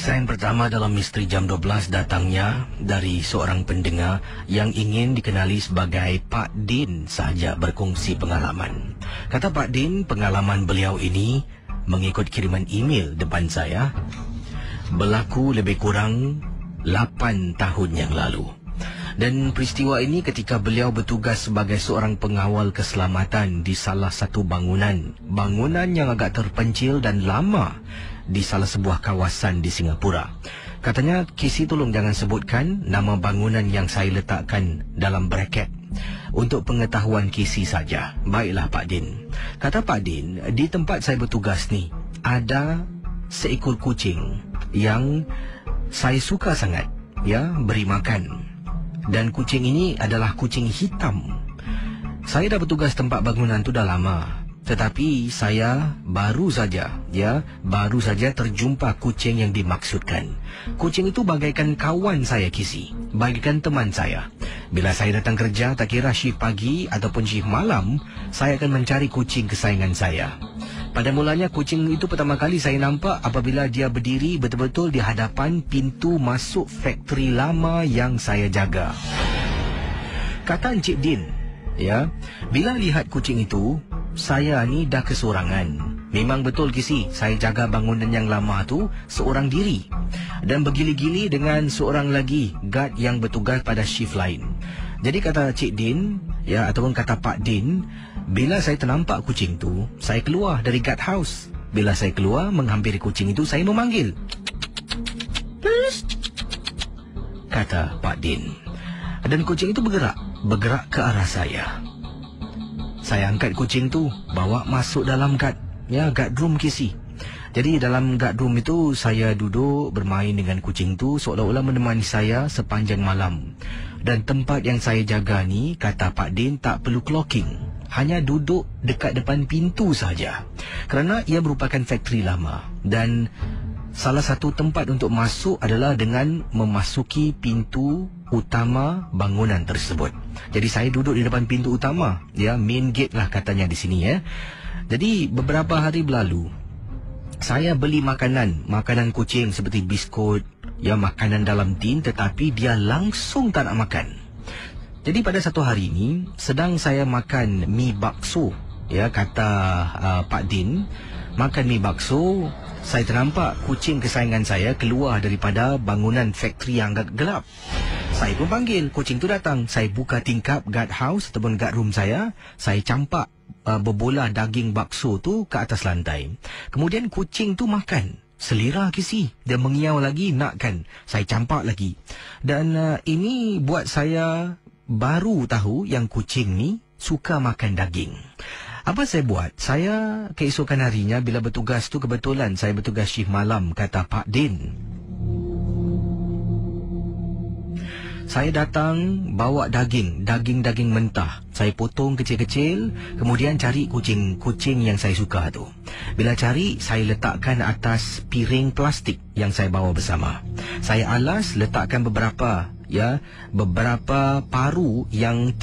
Desain pertama dalam Misteri Jam 12 datangnya dari seorang pendengar yang ingin dikenali sebagai Pak Din sahaja berkongsi pengalaman. Kata Pak Din, pengalaman beliau ini mengikut kiriman email depan saya berlaku lebih kurang 8 tahun yang lalu. Dan peristiwa ini ketika beliau bertugas sebagai seorang pengawal keselamatan di salah satu bangunan yang agak terpencil dan lama di salah sebuah kawasan di Singapura. Katanya, KC tolong jangan sebutkan nama bangunan yang saya letakkan dalam braket untuk pengetahuan KC saja. Baiklah Pak Din. Kata Pak Din, di tempat saya bertugas ni ada seekor kucing yang saya suka sangat beri makan. Dan kucing ini adalah kucing hitam. Saya dah bertugas tempat bangunan tu dah lama. Tetapi saya baru saja terjumpa kucing yang dimaksudkan. Kucing itu bagaikan kawan saya, Kisi, bagaikan teman saya. Bila saya datang kerja, tak kira shift pagi ataupun shift malam, saya akan mencari kucing kesayangan saya. Pada mulanya kucing itu pertama kali saya nampak apabila dia berdiri betul-betul di hadapan pintu masuk factory lama yang saya jaga. Kata Encik Din, bila lihat kucing itu, saya ni dah kesorangan. Memang betul Kisi, saya jaga bangunan yang lama tu seorang diri dan bergili-gili dengan seorang lagi guard yang bertugas pada shift lain. Jadi kata Cik Din, ataupun kata Pak Din, bila saya ternampak kucing tu, saya keluar dari guard house. Bila saya keluar menghampiri kucing itu, saya memanggil, kata Pak Din. Dan kucing itu bergerak ke arah saya. Saya angkat kucing tu, bawa masuk dalam guard room Kisi. Jadi dalam guard room itu saya duduk bermain dengan kucing tu seolah-olah menemani saya sepanjang malam. Dan tempat yang saya jaga ni, kata Pak Din, tak perlu clocking. Hanya duduk dekat depan pintu saja. Kerana ia merupakan factory lama. Dan salah satu tempat untuk masuk adalah dengan memasuki pintu utama bangunan tersebut. Jadi saya duduk di depan pintu utama, main gate lah katanya di sini. Jadi beberapa hari berlalu, saya beli makanan kucing seperti biskut, makanan dalam tin, tetapi dia langsung tak nak makan. Jadi pada satu hari ini sedang saya makan mi bakso, kata Pak Din, makan mi bakso, saya ternampak kucing kesayangan saya keluar daripada bangunan factory yang agak gelap. Saya pun panggil, kucing tu datang. Saya buka tingkap guard house ataupun guard room saya campak berbola daging bakso tu ke atas lantai. Kemudian kucing tu makan. Selera Kisi, dia mengiau lagi, nak kan. Saya campak lagi. Dan ini buat saya baru tahu yang kucing ni suka makan daging. Apa saya buat? Saya keesokan harinya bila bertugas tu, kebetulan saya bertugas shift malam, kata Pak Din. Saya datang bawa daging mentah. Saya potong kecil-kecil, kemudian cari kucing yang saya suka tu. Bila cari, saya letakkan atas piring plastik yang saya bawa bersama. Saya alas, letakkan beberapa paru yang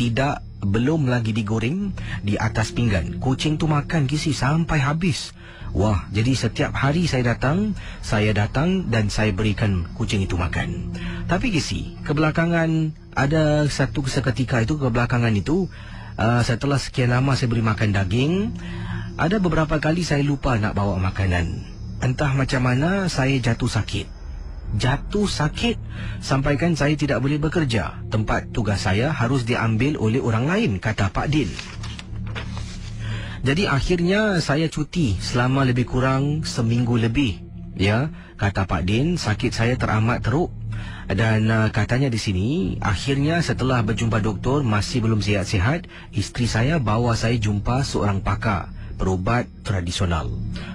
belum lagi digoreng di atas pinggan. Kucing tu makan Kisi sampai habis. Wah, jadi setiap hari saya datang dan saya berikan kucing itu makan. Tapi Kisi, kebelakangan ada satu seketika itu, setelah sekian lama saya beri makan daging, ada beberapa kali saya lupa nak bawa makanan. Entah macam mana saya jatuh sakit sampaikan saya tidak boleh bekerja. Tempat tugas saya harus diambil oleh orang lain, kata Pak Din. Jadi akhirnya saya cuti selama lebih kurang seminggu lebih. Kata Pak Din, sakit saya teramat teruk. Dan katanya di sini, akhirnya setelah berjumpa doktor masih belum sihat-sihat, isteri saya bawa saya jumpa seorang pakar perubat tradisional.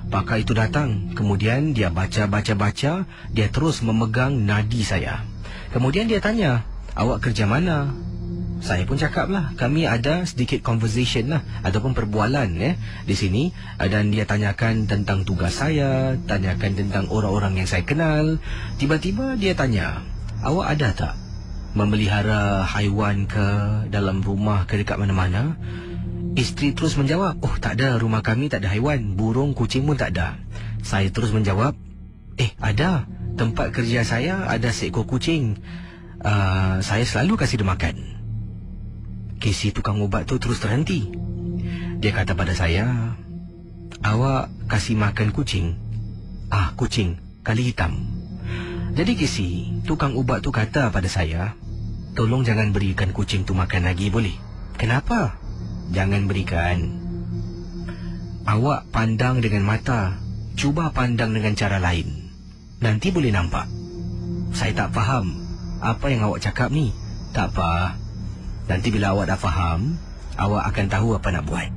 Pakar itu datang, kemudian dia baca, dia terus memegang nadi saya. Kemudian dia tanya, awak kerja mana? Saya pun cakaplah, kami ada sedikit conversation lah, ataupun perbualan di sini. Dan dia tanyakan tentang tugas saya, tanyakan tentang orang-orang yang saya kenal. Tiba-tiba dia tanya, awak ada tak memelihara haiwan ke dalam rumah ke dekat mana-mana? Isteri terus menjawab, oh tak ada, rumah kami tak ada haiwan, burung, kucing pun tak ada. Saya terus menjawab, ada, tempat kerja saya ada seekor kucing. Saya selalu kasih dia makan. Casey tukang ubat tu terus terhenti. Dia kata pada saya, awak kasih makan kucing? Kucing, kali hitam. Jadi Casey, tukang ubat tu kata pada saya, tolong jangan berikan kucing tu makan lagi boleh? Kenapa? Jangan berikan. Awak pandang dengan mata, cuba pandang dengan cara lain. Nanti boleh nampak. Saya tak faham apa yang awak cakap ni. Tak apa. Nanti bila awak dah faham, awak akan tahu apa nak buat.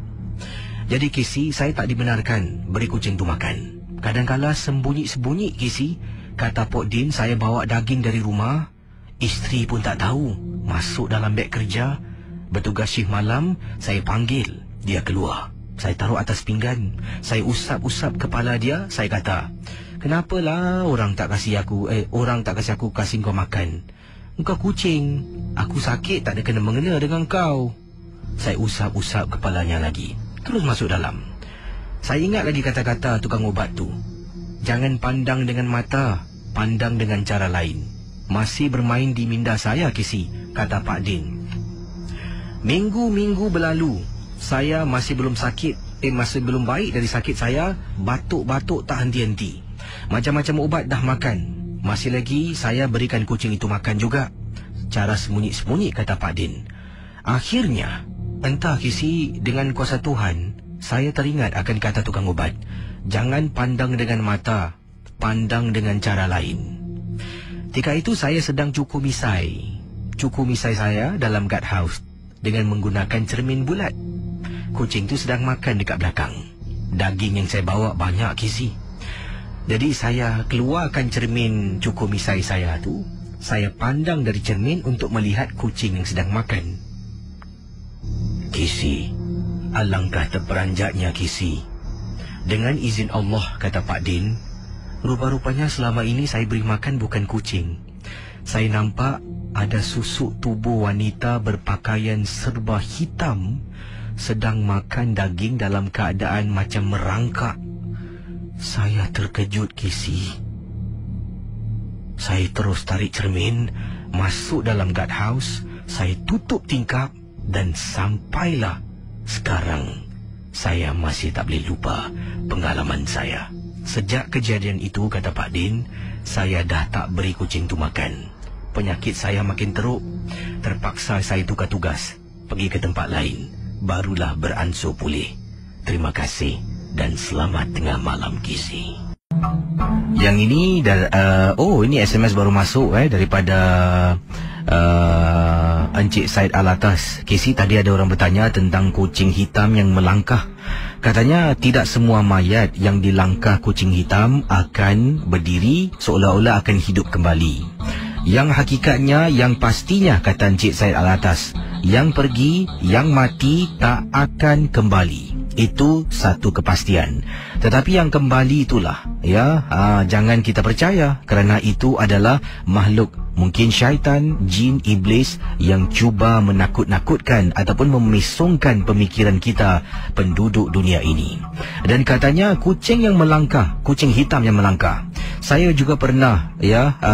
Jadi Casey, saya tak dibenarkan beri kucing tu makan. Kadang-kala sembunyi-sembunyi Casey, kata Pok Din saya bawa daging dari rumah. Isteri pun tak tahu. Masuk dalam beg kerja. Bertugas shift malam, saya panggil. Dia keluar. Saya taruh atas pinggan. Saya usap-usap kepala dia. Saya kata, kenapalah orang tak kasih aku kasih kau makan? Engkau kucing. Aku sakit tak ada kena-mengena dengan kau. Saya usap-usap kepalanya lagi. Terus masuk dalam. Saya ingat lagi kata-kata tukang ubat tu. Jangan pandang dengan mata, pandang dengan cara lain. Masih bermain di minda saya, Casey, kata Pak Din. Minggu-minggu berlalu, saya masih belum belum baik dari sakit saya. Batuk-batuk tak henti-henti. Macam-macam ubat dah makan. Masih lagi saya berikan kucing itu makan juga. Cara sembunyi-sembunyi, kata Pak Din. Akhirnya, entah Casey, dengan kuasa Tuhan, saya teringat akan kata tukang ubat. Jangan pandang dengan mata, pandang dengan cara lain. Ketika itu saya sedang cukur misai saya dalam guardhouse dengan menggunakan cermin bulat. Kucing tu sedang makan dekat belakang. Daging yang saya bawa banyak, Casey. Jadi saya keluarkan cermin cukur misai saya tu. Saya pandang dari cermin untuk melihat kucing yang sedang makan. Casey, alangkah terperanjatnya Casey. Dengan izin Allah, kata Pak Din, rupa-rupanya selama ini saya beri makan bukan kucing. Saya nampak ada susuk tubuh wanita berpakaian serba hitam sedang makan daging dalam keadaan macam merangkak. Saya terkejut, Casey. Saya terus tarik cermin, masuk dalam guardhouse. Saya tutup tingkap dan sampailah sekarang. Saya masih tak boleh lupa pengalaman saya. Sejak kejadian itu, kata Pak Din, saya dah tak beri kucing tu makan. Penyakit saya makin teruk. Terpaksa saya tukar tugas, pergi ke tempat lain. Barulah beransur pulih. Terima kasih dan selamat tengah malam, Casey. Yang ini ini SMS baru masuk daripada Encik Said Alatas. Casey, tadi ada orang bertanya tentang kucing hitam yang melangkah. Katanya tidak semua mayat yang dilangkah kucing hitam akan berdiri seolah-olah akan hidup kembali. Yang hakikatnya, yang pastinya, kata Encik Said Alatas, yang pergi, yang mati tak akan kembali. Itu satu kepastian. Tetapi yang kembali itulah, jangan kita percaya, kerana itu adalah makhluk, mungkin syaitan, jin, iblis yang cuba menakut-nakutkan ataupun memesongkan pemikiran kita, penduduk dunia ini. Dan katanya kucing yang melangkah, kucing hitam yang melangkah. Saya juga pernah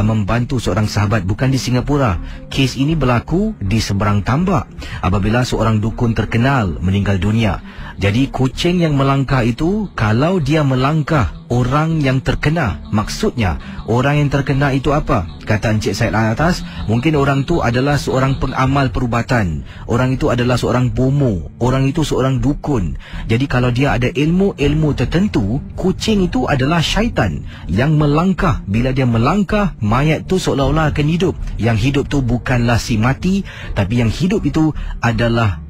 membantu seorang sahabat, bukan di Singapura. Kes ini berlaku di seberang tambak apabila seorang dukun terkenal meninggal dunia. Jadi kucing yang melangkah itu, kalau dia melangkah orang yang terkena, maksudnya orang yang terkena itu apa? Kata Encik Said Alatas, mungkin orang tu adalah seorang pengamal perubatan, orang itu adalah seorang bomo, orang itu seorang dukun. Jadi kalau dia ada ilmu-ilmu tertentu, kucing itu adalah syaitan yang melangkah. Bila dia melangkah, mayat tu seolah-olah akan hidup. Yang hidup tu bukanlah si mati, tapi yang hidup itu adalah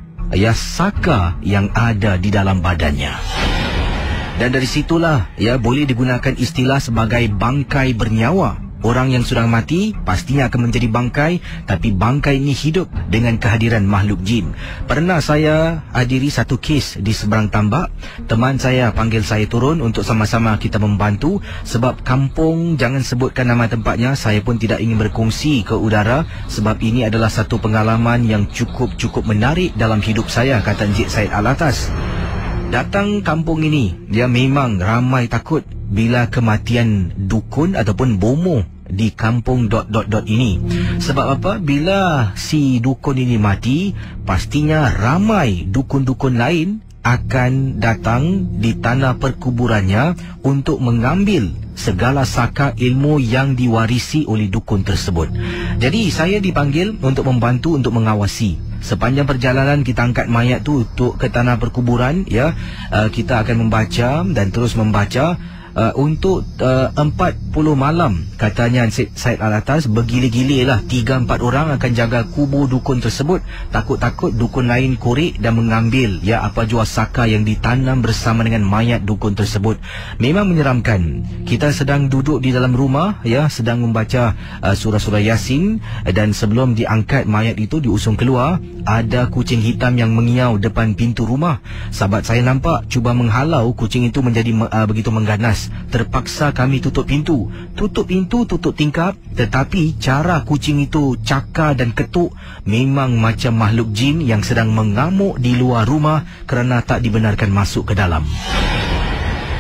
saka yang ada di dalam badannya. Dan dari situlah boleh digunakan istilah sebagai bangkai bernyawa. Orang yang sudah mati pastinya akan menjadi bangkai, tapi bangkai ini hidup dengan kehadiran makhluk jin. Pernah saya hadiri satu kes di seberang tambak. Teman saya panggil saya turun untuk sama-sama kita membantu. Sebab kampung, jangan sebutkan nama tempatnya, saya pun tidak ingin berkongsi ke udara, sebab ini adalah satu pengalaman yang cukup menarik dalam hidup saya, kata Encik Said Alatas. Datang kampung ini, dia memang ramai takut. bila kematian dukun ataupun bomoh di kampung ... ini. Sebab apa? Bila si dukun ini mati, pastinya ramai dukun-dukun lain akan datang di tanah perkuburannya untuk mengambil segala saka ilmu yang diwarisi oleh dukun tersebut. Jadi saya dipanggil untuk membantu, untuk mengawasi. Sepanjang perjalanan kita angkat mayat tu untuk ke tanah perkuburan, ya, kita akan membaca dan terus membaca untuk 40 malam. Katanya Encik Said Alatas bergila-gila lah, 3-4 orang akan jaga kubur dukun tersebut. Takut-takut dukun lain korek dan mengambil, ya, apa jua saka yang ditanam bersama dengan mayat dukun tersebut. Memang menyeramkan. Kita sedang duduk di dalam rumah, ya, sedang membaca surah-surah Yasin, dan sebelum diangkat mayat itu diusung keluar, ada kucing hitam yang mengiau depan pintu rumah. Sahabat saya nampak cuba menghalau kucing itu menjadi begitu mengganas. Terpaksa kami tutup pintu, tutup tingkap. Tetapi cara kucing itu cakar dan ketuk memang macam makhluk jin yang sedang mengamuk di luar rumah kerana tak dibenarkan masuk ke dalam.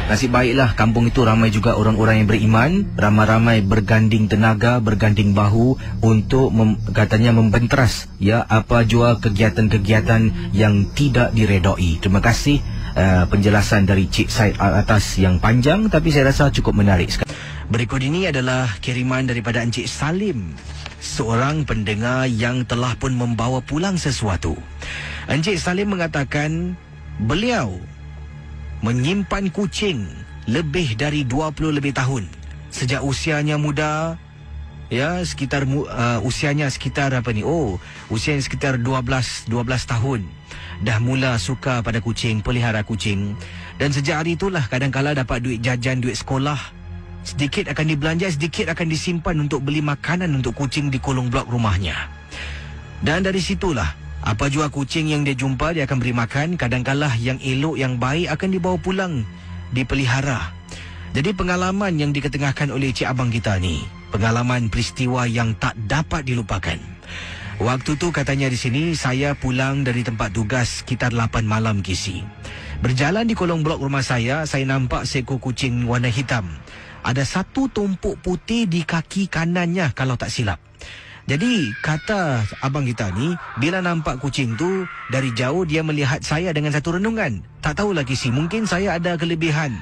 Nasib baiklah kampung itu ramai juga orang-orang yang beriman. Ramai-ramai berganding tenaga, berganding bahu untuk katanya membenteras, ya, apa jua kegiatan-kegiatan yang tidak diredai. Terima kasih penjelasan dari Cik Said Alatas yang panjang, tapi saya rasa cukup menarik sekali. Berikut ini adalah kiriman daripada Encik Salim, seorang pendengar yang telah pun membawa pulang sesuatu. Encik Salim mengatakan beliau menyimpan kucing lebih dari 20 lebih tahun. Sejak usianya muda, ya, sekitar usianya sekitar usianya sekitar 12 tahun. Dah mula suka pada kucing, pelihara kucing. Dan sejak hari itulah kadang-kala dapat duit jajan, duit sekolah, sedikit akan dibelanja, sedikit akan disimpan untuk beli makanan untuk kucing di kolong blok rumahnya. Dan dari situlah, apa jua kucing yang dia jumpa, dia akan beri makan. Kadang-kala yang elok, yang baik akan dibawa pulang, dipelihara. Jadi pengalaman yang diketengahkan oleh cik abang kita ni, pengalaman peristiwa yang tak dapat dilupakan. Waktu tu katanya di sini, saya pulang dari tempat tugas sekitar 8 malam kisi. Berjalan di kolong blok rumah saya nampak seekor kucing warna hitam. Ada satu tumpuk putih di kaki kanannya kalau tak silap. Jadi kata abang kita ni, bila nampak kucing tu dari jauh, dia melihat saya dengan satu renungan. Tak tahulah kisi, mungkin saya ada kelebihan.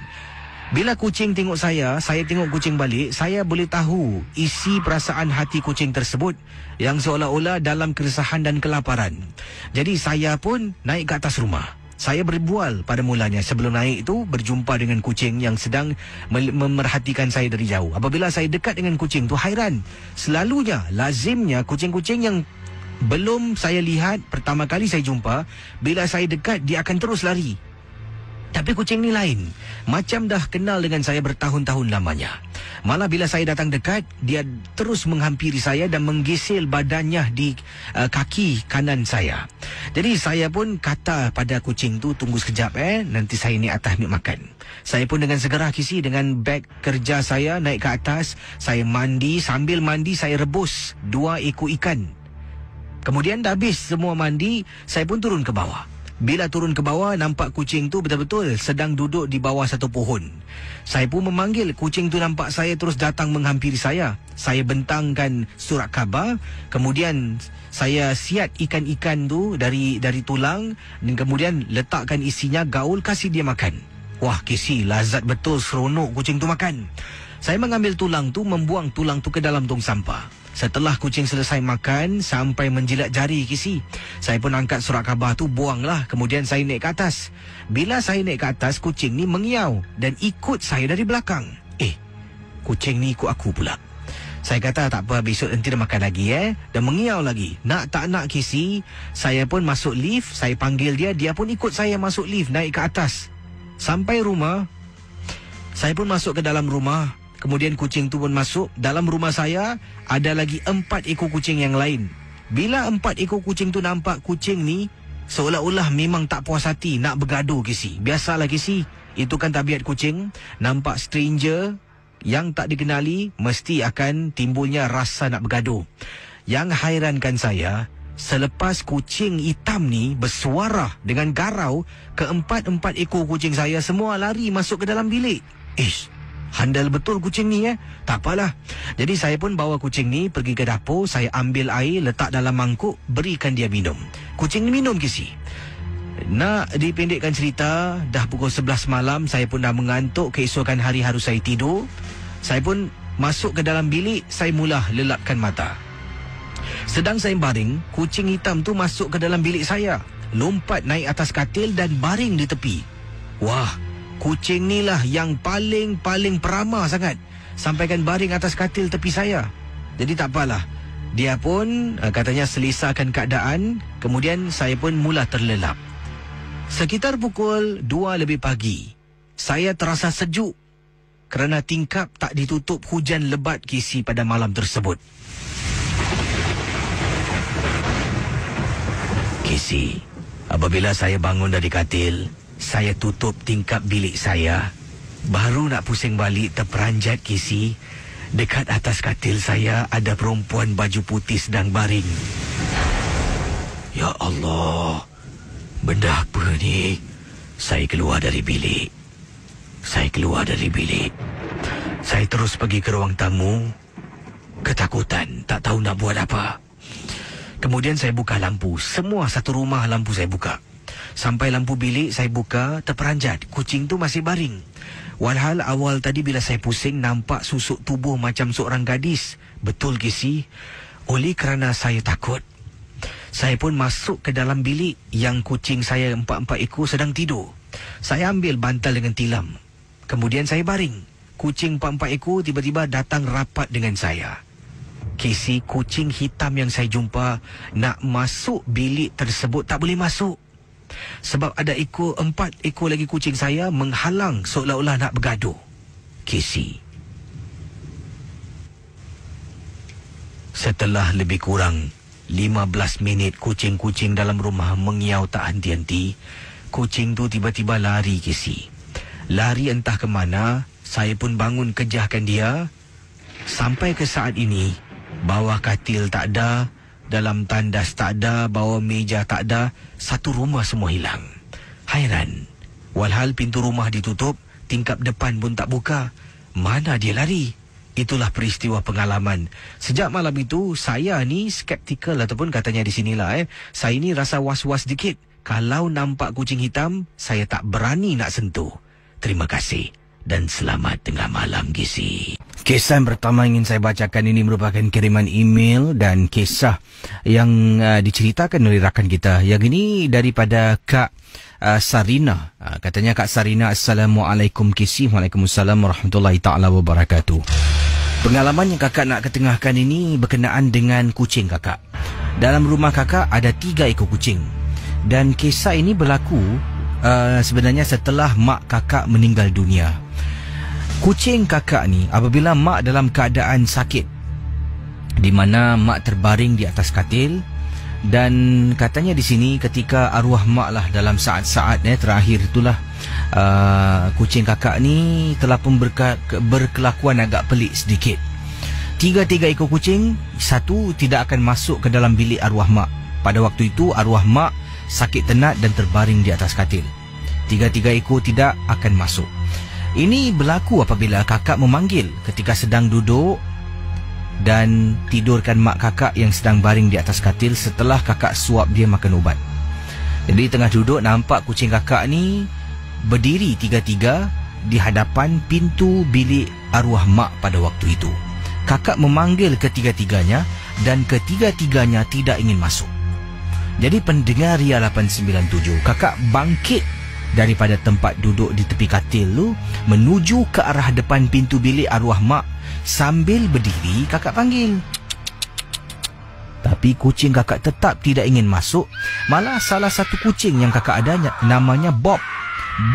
Bila kucing tengok saya tengok kucing balik, saya boleh tahu isi perasaan hati kucing tersebut yang seolah-olah dalam keresahan dan kelaparan. Jadi saya pun naik ke atas rumah. Saya berbual pada mulanya. Sebelum naik itu berjumpa dengan kucing yang sedang memerhatikan saya dari jauh. Apabila saya dekat dengan kucing tu, hairan. Selalunya, lazimnya kucing-kucing yang belum saya lihat, pertama kali saya jumpa, bila saya dekat dia akan terus lari. Tapi kucing ni lain. Macam dah kenal dengan saya bertahun-tahun lamanya. Malah bila saya datang dekat, dia terus menghampiri saya dan menggesil badannya di kaki kanan saya. Jadi saya pun kata pada kucing tu, tunggu sekejap nanti saya naik atas ambil makan. Saya pun dengan segera kisi dengan beg kerja saya naik ke atas. Saya mandi, sambil mandi saya rebus 2 ekor ikan. Kemudian dah habis semua mandi, saya pun turun ke bawah. Bila turun ke bawah, nampak kucing tu betul-betul sedang duduk di bawah satu pohon. Saya pun memanggil, kucing tu nampak saya terus datang menghampiri saya. Saya bentangkan surat khabar, kemudian saya siat ikan-ikan tu dari tulang dan kemudian letakkan isinya, gaul, kasih dia makan. Wah kisi, lazat betul, seronok kucing tu makan. Saya mengambil tulang tu, membuang tulang tu ke dalam tong sampah. Setelah kucing selesai makan sampai menjilat jari kisi, saya pun angkat surat khabar tu, buanglah. Kemudian saya naik ke atas. Bila saya naik ke atas, kucing ni mengiau dan ikut saya dari belakang. Kucing ni ikut aku pula. Saya kata tak apa, besok nanti dia makan lagi dan mengiau lagi. Nak tak nak kisi, saya pun masuk lift. Saya panggil dia, dia pun ikut saya masuk lift, naik ke atas. Sampai rumah, saya pun masuk ke dalam rumah. Kemudian kucing tu pun masuk. Dalam rumah saya ada lagi 4 ekor kucing yang lain. Bila 4 ekor kucing tu nampak kucing ni, seolah-olah memang tak puas hati, nak bergaduh kisi. Biasalah kisi, itu kan tabiat kucing. Nampak stranger yang tak dikenali, mesti akan timbulnya rasa nak bergaduh. Yang hairankan saya, selepas kucing hitam ni bersuara dengan garau, keempat-empat ekor kucing saya semua lari masuk ke dalam bilik. handal betul kucing ni Tak apalah. Jadi saya pun bawa kucing ni pergi ke dapur. Saya ambil air, letak dalam mangkuk, berikan dia minum. Kucing ni minum Casey. Nak dipendekkan cerita, dah pukul 11 malam, saya pun dah mengantuk. Keesokan hari harus saya tidur. Saya pun masuk ke dalam bilik. Saya mula lelapkan mata. Sedang saya baring, kucing hitam tu masuk ke dalam bilik saya, lompat naik atas katil dan baring di tepi. Wah, kucing ni lah yang paling peramah sangat, sampaikan baring atas katil tepi saya. Jadi tak apalah, dia pun katanya selisakan keadaan. Kemudian saya pun mula terlelap. Sekitar pukul 2 lebih pagi, saya terasa sejuk kerana tingkap tak ditutup hujan lebat Casey pada malam tersebut. Casey, apabila saya bangun dari katil, saya tutup tingkap bilik saya. Baru nak pusing balik, terperanjat Casey. Dekat atas katil saya ada perempuan baju putih sedang baring. Ya Allah, benda apa ni? Saya keluar dari bilik. Saya terus pergi ke ruang tamu. Ketakutan, tak tahu nak buat apa. Kemudian saya buka lampu. Semua satu rumah lampu saya buka. Sampai lampu bilik saya buka, terperanjat. Kucing tu masih baring. Walhal awal tadi bila saya pusing, nampak susuk tubuh macam seorang gadis. Betul Casey. Oleh kerana saya takut, saya pun masuk ke dalam bilik yang kucing saya 4 ekor sedang tidur. Saya ambil bantal dengan tilam. Kemudian saya baring. Kucing 4 ekor tiba-tiba datang rapat dengan saya. Casey, kucing hitam yang saya jumpa nak masuk bilik tersebut tak boleh masuk. Sebab ada 4 ekor lagi kucing saya menghalang seolah-olah nak bergaduh. Casey, setelah lebih kurang 15 minit kucing-kucing dalam rumah mengiau tak henti-henti, kucing tu tiba-tiba lari Casey. Lari entah ke mana. Saya pun bangun kejahkan dia. Sampai ke saat ini, bawah katil tak ada, dalam tandas tak ada, bawah meja tak ada. Satu rumah semua hilang. Hairan. Walhal pintu rumah ditutup, tingkap depan pun tak buka. Mana dia lari? Itulah peristiwa pengalaman. Sejak malam itu, saya ni skeptikal ataupun katanya di sinilah saya ni rasa was-was sedikit. Kalau nampak kucing hitam, saya tak berani nak sentuh. Terima kasih dan selamat tengah malam Casey. Kisah yang pertama ingin saya bacakan ini merupakan kiriman email dan kisah yang diceritakan oleh rakan kita. Yang ini daripada Kak Sarina. Katanya Kak Sarina, Assalamualaikum Casey. Waalaikumsalam warahmatullahi ta'ala wabarakatuh. Pengalaman yang kakak nak ketengahkan ini berkenaan dengan kucing kakak. Dalam rumah kakak ada 3 ekor kucing. Dan kisah ini berlaku sebenarnya setelah mak kakak meninggal dunia. Kucing kakak ni apabila mak dalam keadaan sakit, di mana mak terbaring di atas katil, dan katanya di sini ketika arwah mak lah dalam saat-saat terakhir itulah kucing kakak ni telah pun berkelakuan agak pelik sedikit. 3 ekor kucing, satu tidak akan masuk ke dalam bilik arwah mak. Pada waktu itu arwah mak sakit tenat dan terbaring di atas katil. 3 ekor tidak akan masuk. Ini berlaku apabila kakak memanggil ketika sedang duduk dan tidurkan mak kakak yang sedang baring di atas katil setelah kakak suap dia makan ubat. Jadi tengah duduk nampak kucing kakak ni berdiri 3 di hadapan pintu bilik arwah mak pada waktu itu. Kakak memanggil ketiga-tiganya dan ketiga-tiganya tidak ingin masuk. Jadi pendengar Ria 897, kakak bangkit daripada tempat duduk di tepi katil tu menuju ke arah depan pintu bilik arwah mak. Sambil berdiri kakak panggil, tapi kucing kakak tetap tidak ingin masuk. Malah salah satu kucing yang kakak ada namanya Bob.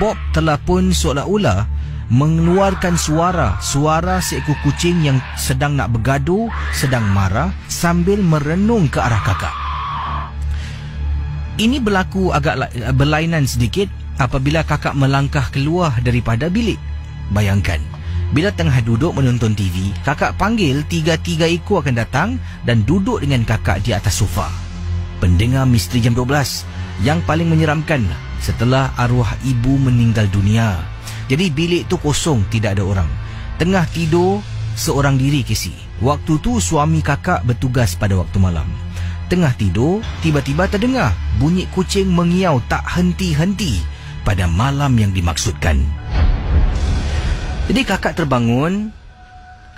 Bob telah pun seolah-olah mengeluarkan suara seekor kucing yang sedang nak bergaduh, sedang marah sambil merenung ke arah kakak. Ini berlaku agak berlainan sedikit apabila kakak melangkah keluar daripada bilik. Bayangkan, bila tengah duduk menonton TV, kakak panggil 3 ekor akan datang dan duduk dengan kakak di atas sofa. Pendengar Misteri Jam 12, yang paling menyeramkan setelah arwah ibu meninggal dunia. Jadi bilik tu kosong, tidak ada orang. tengah tidur seorang diri Casey. Waktu tu suami kakak bertugas pada waktu malam. Tengah tidur, tiba-tiba terdengar bunyi kucing mengiau tak henti-henti pada malam yang dimaksudkan. Jadi kakak terbangun.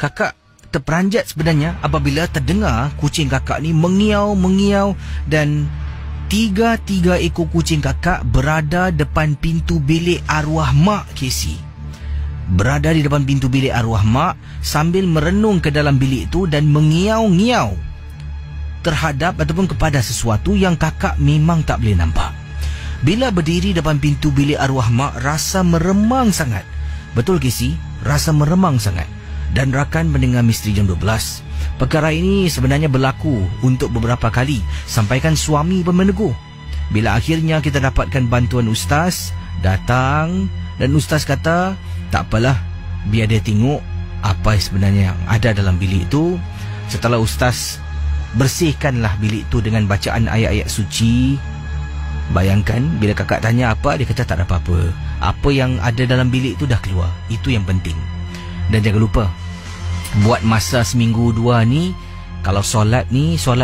Kakak terperanjat sebenarnya apabila terdengar kucing kakak ni mengiau-mengiau dan tiga ekor kucing kakak berada depan pintu bilik arwah mak Casey. Berada di depan pintu bilik arwah mak sambil merenung ke dalam bilik itu dan mengiau-ngiau terhadap ataupun kepada sesuatu yang kakak memang tak boleh nampak. Bila berdiri depan pintu bilik arwah mak, rasa meremang sangat. Betul Casey, rasa meremang sangat. Dan rakan mendengar Misteri Jam 12, perkara ini sebenarnya berlaku untuk beberapa kali, sampaikan suami pun menegur. Bila akhirnya kita dapatkan bantuan ustaz, datang dan ustaz kata, tak apalah, biar dia tengok apa sebenarnya yang ada dalam bilik itu. Setelah ustaz bersihkanlah bilik itu dengan bacaan ayat-ayat suci. Bayangkan bila kakak tanya apa, dia kata tak ada apa-apa. Apa yang ada dalam bilik itu dah keluar. Itu yang penting. Dan jangan lupa, buat masa seminggu 2 ni, kalau solat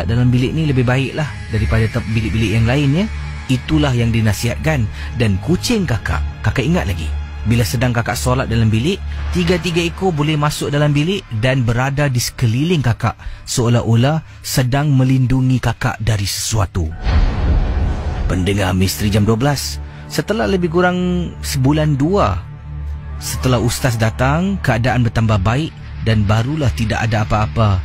dalam bilik ni lebih baiklah daripada bilik-bilik yang lain ya. Itulah yang dinasihatkan. Dan kucing kakak ingat lagi, bila sedang kakak solat dalam bilik, 3 ekor boleh masuk dalam bilik dan berada di sekeliling kakak, seolah-olah sedang melindungi kakak dari sesuatu. Pendengar Misteri Jam 12, setelah lebih kurang sebulan 2 setelah ustaz datang, keadaan bertambah baik dan barulah tidak ada apa-apa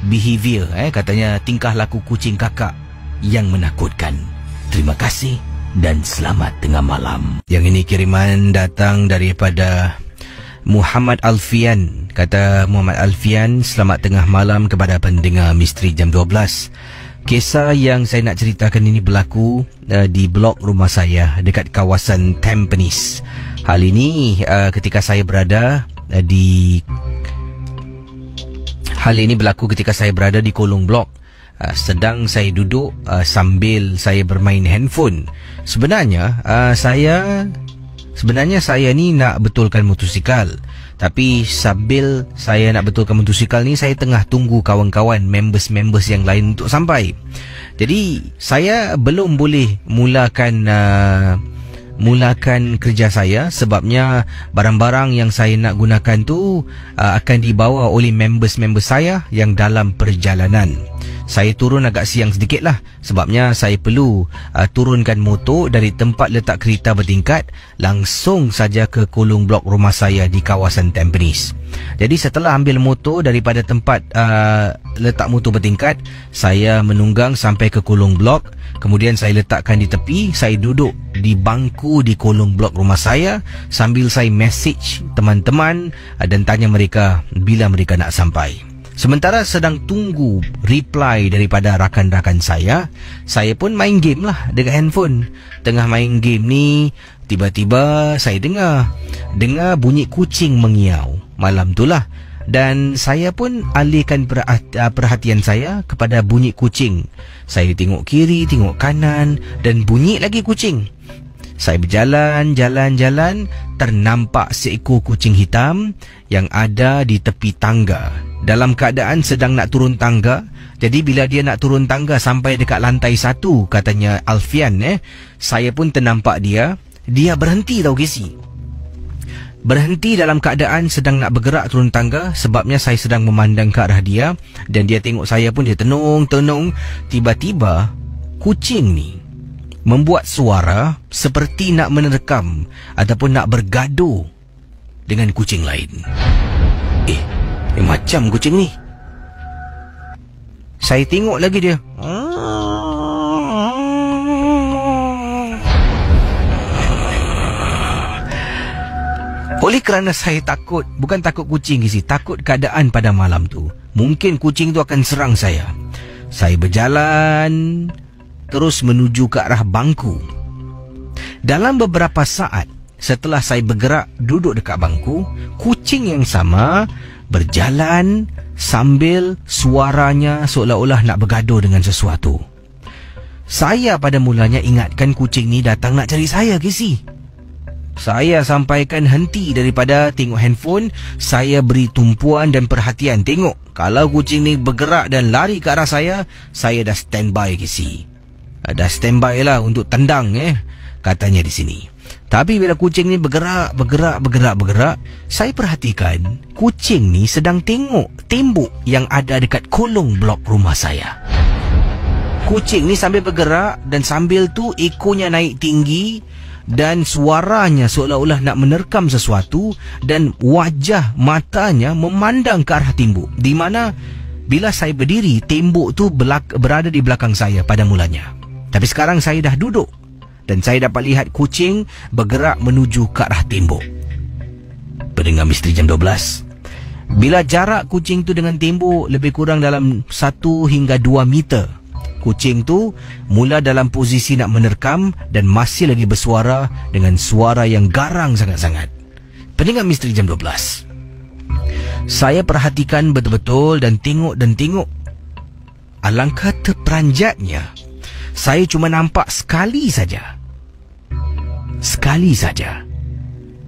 behavior, katanya tingkah laku kucing kakak yang menakutkan. Terima kasih dan selamat tengah malam. Yang ini kiriman datang daripada Muhammad Alfian. Kata Muhammad Alfian, selamat tengah malam kepada pendengar Misteri Jam 12. Kisah yang saya nak ceritakan ini berlaku di blok rumah saya dekat kawasan Tampines. Hal ini ketika saya berada di kolong blok. Sedang saya duduk sambil saya bermain handphone. Sebenarnya saya ni nak betulkan motosikal. Tapi sambil saya nak betulkan motosikal ni, saya tengah tunggu kawan-kawan, members yang lain untuk sampai. Jadi saya belum boleh mulakan kerja saya, sebabnya barang-barang yang saya nak gunakan tu akan dibawa oleh members saya yang dalam perjalanan. Saya turun agak siang sedikit lah, sebabnya saya perlu turunkan motor dari tempat letak kereta bertingkat langsung saja ke kolong blok rumah saya di kawasan Tampines. Jadi setelah ambil motor daripada tempat letak motor bertingkat, saya menunggang sampai ke kolong blok. Kemudian saya letakkan di tepi. Saya duduk di bangku di kolong blok rumah saya sambil saya message teman-teman dan tanya mereka bila mereka nak sampai. Sementara sedang tunggu reply daripada rakan-rakan saya pun main game lah dekat handphone. Tengah main game ni, tiba-tiba saya dengar bunyi kucing mengiau. Malam tu lah. Dan saya pun alihkan perhatian saya kepada bunyi kucing. Saya tengok kiri, tengok kanan dan bunyi lagi kucing. Saya berjalan, ternampak seekor kucing hitam yang ada di tepi tangga dalam keadaan sedang nak turun tangga. Jadi bila dia nak turun tangga sampai dekat lantai 1, katanya Alfian, saya pun ternampak dia berhenti tau Casey. Berhenti dalam keadaan sedang nak bergerak turun tangga, sebabnya saya sedang memandang ke arah dia dan dia tengok saya pun, dia tenung. Tiba-tiba kucing ni membuat suara seperti nak menerkam ataupun nak bergaduh dengan kucing lain. Macam kucing ni. Saya tengok lagi dia. Oleh kerana saya takut, bukan takut kucing sih, takut keadaan pada malam tu. Mungkin kucing tu akan serang saya. Saya berjalan terus menuju ke arah bangku. Dalam beberapa saat setelah saya bergerak duduk dekat bangku, kucing yang sama berjalan sambil suaranya seolah-olah nak bergaduh dengan sesuatu. Saya pada mulanya ingatkan kucing ni datang nak cari saya, Casey. Saya sampaikan henti daripada tengok handphone. Saya beri tumpuan dan perhatian. Tengok, kalau kucing ni bergerak dan lari ke arah saya dah standby Casey. Dah standby lah untuk tendang katanya di sini. Tapi bila kucing ni bergerak, saya perhatikan kucing ni sedang tengok tembok yang ada dekat kolong blok rumah saya. Kucing ni sambil bergerak dan sambil tu ekornya naik tinggi dan suaranya seolah-olah nak menerkam sesuatu dan wajah matanya memandang ke arah tembok, di mana bila saya berdiri, tembok tu berada di belakang saya pada mulanya. Tapi sekarang saya dah duduk dan saya dapat lihat kucing bergerak menuju ke arah tembok. Pendengar Misteri Jam 12, bila jarak kucing tu dengan tembok lebih kurang dalam 1 hingga 2 meter, kucing tu mula dalam posisi nak menerkam dan masih lagi bersuara dengan suara yang garang sangat-sangat. Pendengar Misteri Jam 12, saya perhatikan betul-betul dan tengok. Alangkah terperanjatnya, saya cuma nampak sekali saja.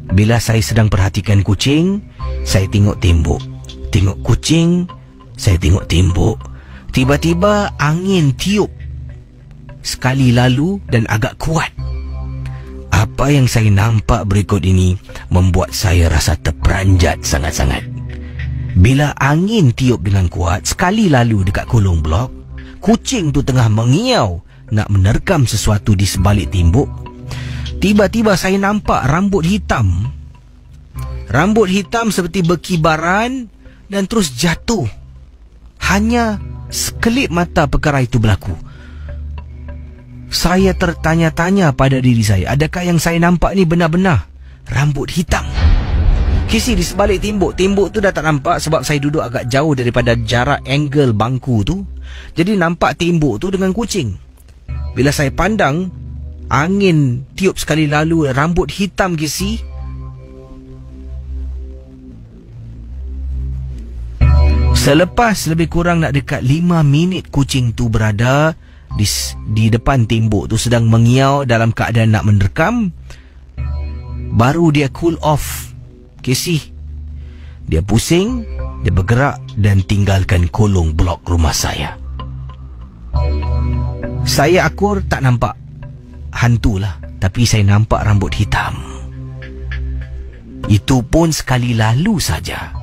Bila saya sedang perhatikan kucing, saya tengok tembok. Tengok kucing, saya tengok tembok. Tiba-tiba angin tiup sekali lalu dan agak kuat. Apa yang saya nampak berikut ini membuat saya rasa terperanjat sangat-sangat. Bila angin tiup dengan kuat sekali lalu dekat kolong blok, kucing tu tengah mengiau nak menerkam sesuatu di sebalik tembok. Tiba-tiba saya nampak rambut hitam seperti berkibaran dan terus jatuh. Hanya sekelip mata perkara itu berlaku. Saya tertanya-tanya pada diri saya, adakah yang saya nampak ni benar-benar rambut hitam? Kisi di sebalik tembok tu dah tak nampak sebab saya duduk agak jauh daripada jarak angle bangku tu. Jadi nampak tembok tu dengan kucing. Bila saya pandang, angin tiup sekali lalu, rambut hitam Kisi. Selepas lebih kurang nak dekat 5 minit kucing tu berada di depan tembok tu sedang mengiau dalam keadaan nak menerkam, baru dia cool off Casey. Dia pusing, dia bergerak dan tinggalkan kolong blok rumah saya. Saya akur tak nampak hantu lah, tapi saya nampak rambut hitam. Itu pun sekali lalu saja.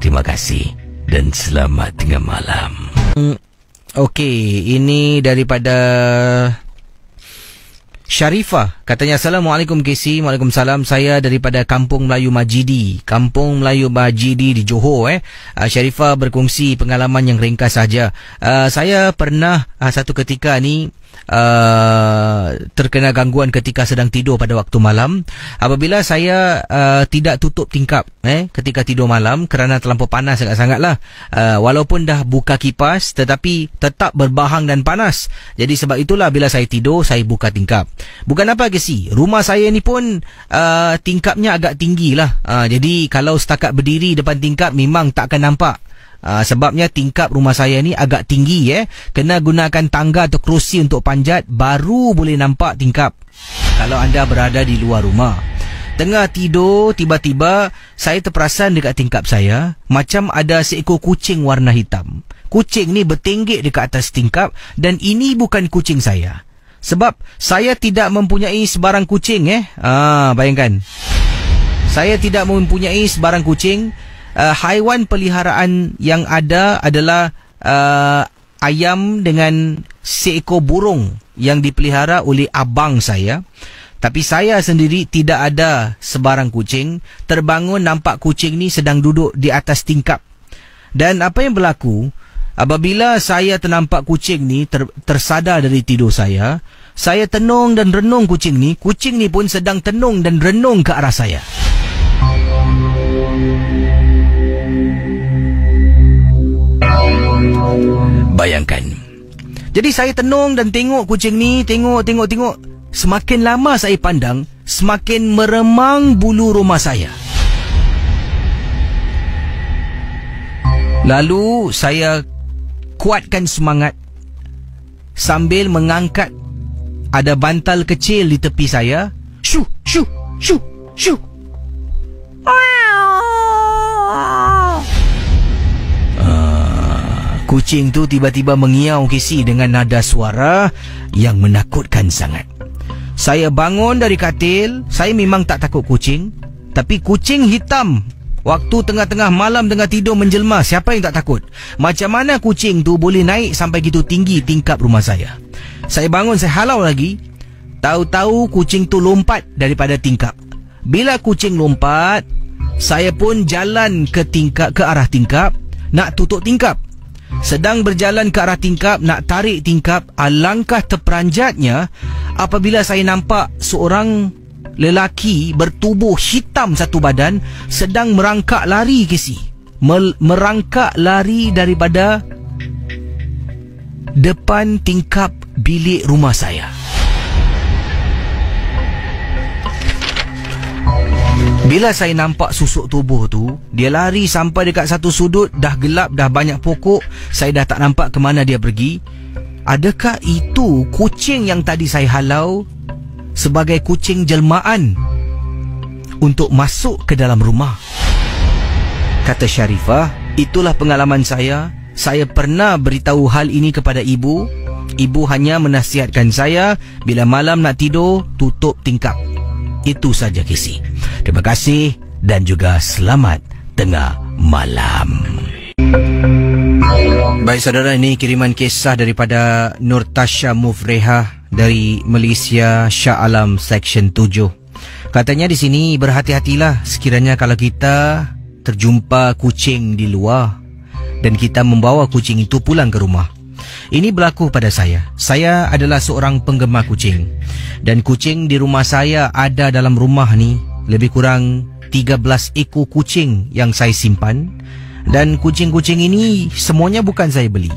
Terima kasih dan selamat tengah malam. Okey, ini daripada Sharifah. Katanya, Assalamualaikum Casey. Waalaikumsalam. Saya daripada Kampung Melayu Majidi. Kampung Melayu Majidi di Johor. Sharifah berkongsi pengalaman yang ringkas saja. Saya pernah satu ketika ni terkena gangguan ketika sedang tidur pada waktu malam. Apabila saya tidak tutup tingkap ketika tidur malam kerana terlampau panas sangat-sangatlah. Walaupun dah buka kipas tetapi tetap berbahang dan panas. Jadi sebab itulah bila saya tidur saya buka tingkap. Bukan apa Casey, rumah saya ni pun tingkapnya agak tinggi lah. Jadi kalau setakat berdiri depan tingkap memang tak akan nampak. Sebabnya tingkap rumah saya ni agak tinggi kena gunakan tangga atau kerusi untuk panjat baru boleh nampak tingkap kalau anda berada di luar rumah. Tengah tidur, tiba-tiba saya terperasan dekat tingkap saya macam ada seekor kucing warna hitam. Kucing ni bertenggek dekat atas tingkap dan ini bukan kucing saya. Sebab saya tidak mempunyai sebarang kucing bayangkan. Saya tidak mempunyai sebarang kucing. Haiwan peliharaan yang ada adalah ayam dengan seekor burung yang dipelihara oleh abang saya. Tapi saya sendiri tidak ada sebarang kucing. Terbangun nampak kucing ni sedang duduk di atas tingkap. Dan apa yang berlaku, apabila saya ternampak kucing ni tersadar dari tidur saya tenung dan renung kucing ni pun sedang tenung dan renung ke arah saya. Bayangkan. Jadi saya tenung dan tengok kucing ni, tengok. Semakin lama saya pandang, semakin meremang bulu rumah saya. Lalu saya kuatkan semangat sambil mengangkat ada bantal kecil di tepi saya. Shoo. Syuk. Kucing tu tiba-tiba mengiau Casey dengan nada suara yang menakutkan sangat. Saya bangun dari katil. Saya memang tak takut kucing, tapi kucing hitam waktu tengah-tengah malam tengah tidur menjelma, siapa yang tak takut? Macam mana kucing tu boleh naik sampai gitu tinggi tingkap rumah saya? Saya bangun, saya halau lagi. Tahu-tahu kucing tu lompat daripada tingkap. Bila kucing lompat, saya pun jalan ke arah tingkap, nak tutup tingkap. Sedang berjalan ke arah tingkap, nak tarik tingkap, alangkah terperanjatnya apabila saya nampak seorang lelaki bertubuh hitam satu badan sedang merangkak lari, Casey. Merangkak lari daripada depan tingkap bilik rumah saya. Bila saya nampak susuk tubuh tu, dia lari sampai dekat satu sudut. Dah gelap, dah banyak pokok. Saya dah tak nampak ke mana dia pergi. Adakah itu kucing yang tadi saya halau sebagai kucing jelmaan untuk masuk ke dalam rumah? Kata Sharifah, itulah pengalaman saya. Saya pernah beritahu hal ini kepada ibu. Ibu hanya menasihatkan saya, bila malam nak tidur, tutup tingkap. Itu saja, Casey. Terima kasih dan juga selamat tengah malam. Baik saudara, ini kiriman kisah daripada Nur Tasha Mufreha dari Malaysia, Shah Alam Section 7. Katanya di sini, berhati-hatilah sekiranya kalau kita terjumpa kucing di luar dan kita membawa kucing itu pulang ke rumah. Ini berlaku pada saya. Saya adalah seorang penggemar kucing. Dan kucing di rumah saya ada dalam rumah ni lebih kurang 13 ekor kucing yang saya simpan. Dan kucing-kucing ini semuanya bukan saya beli.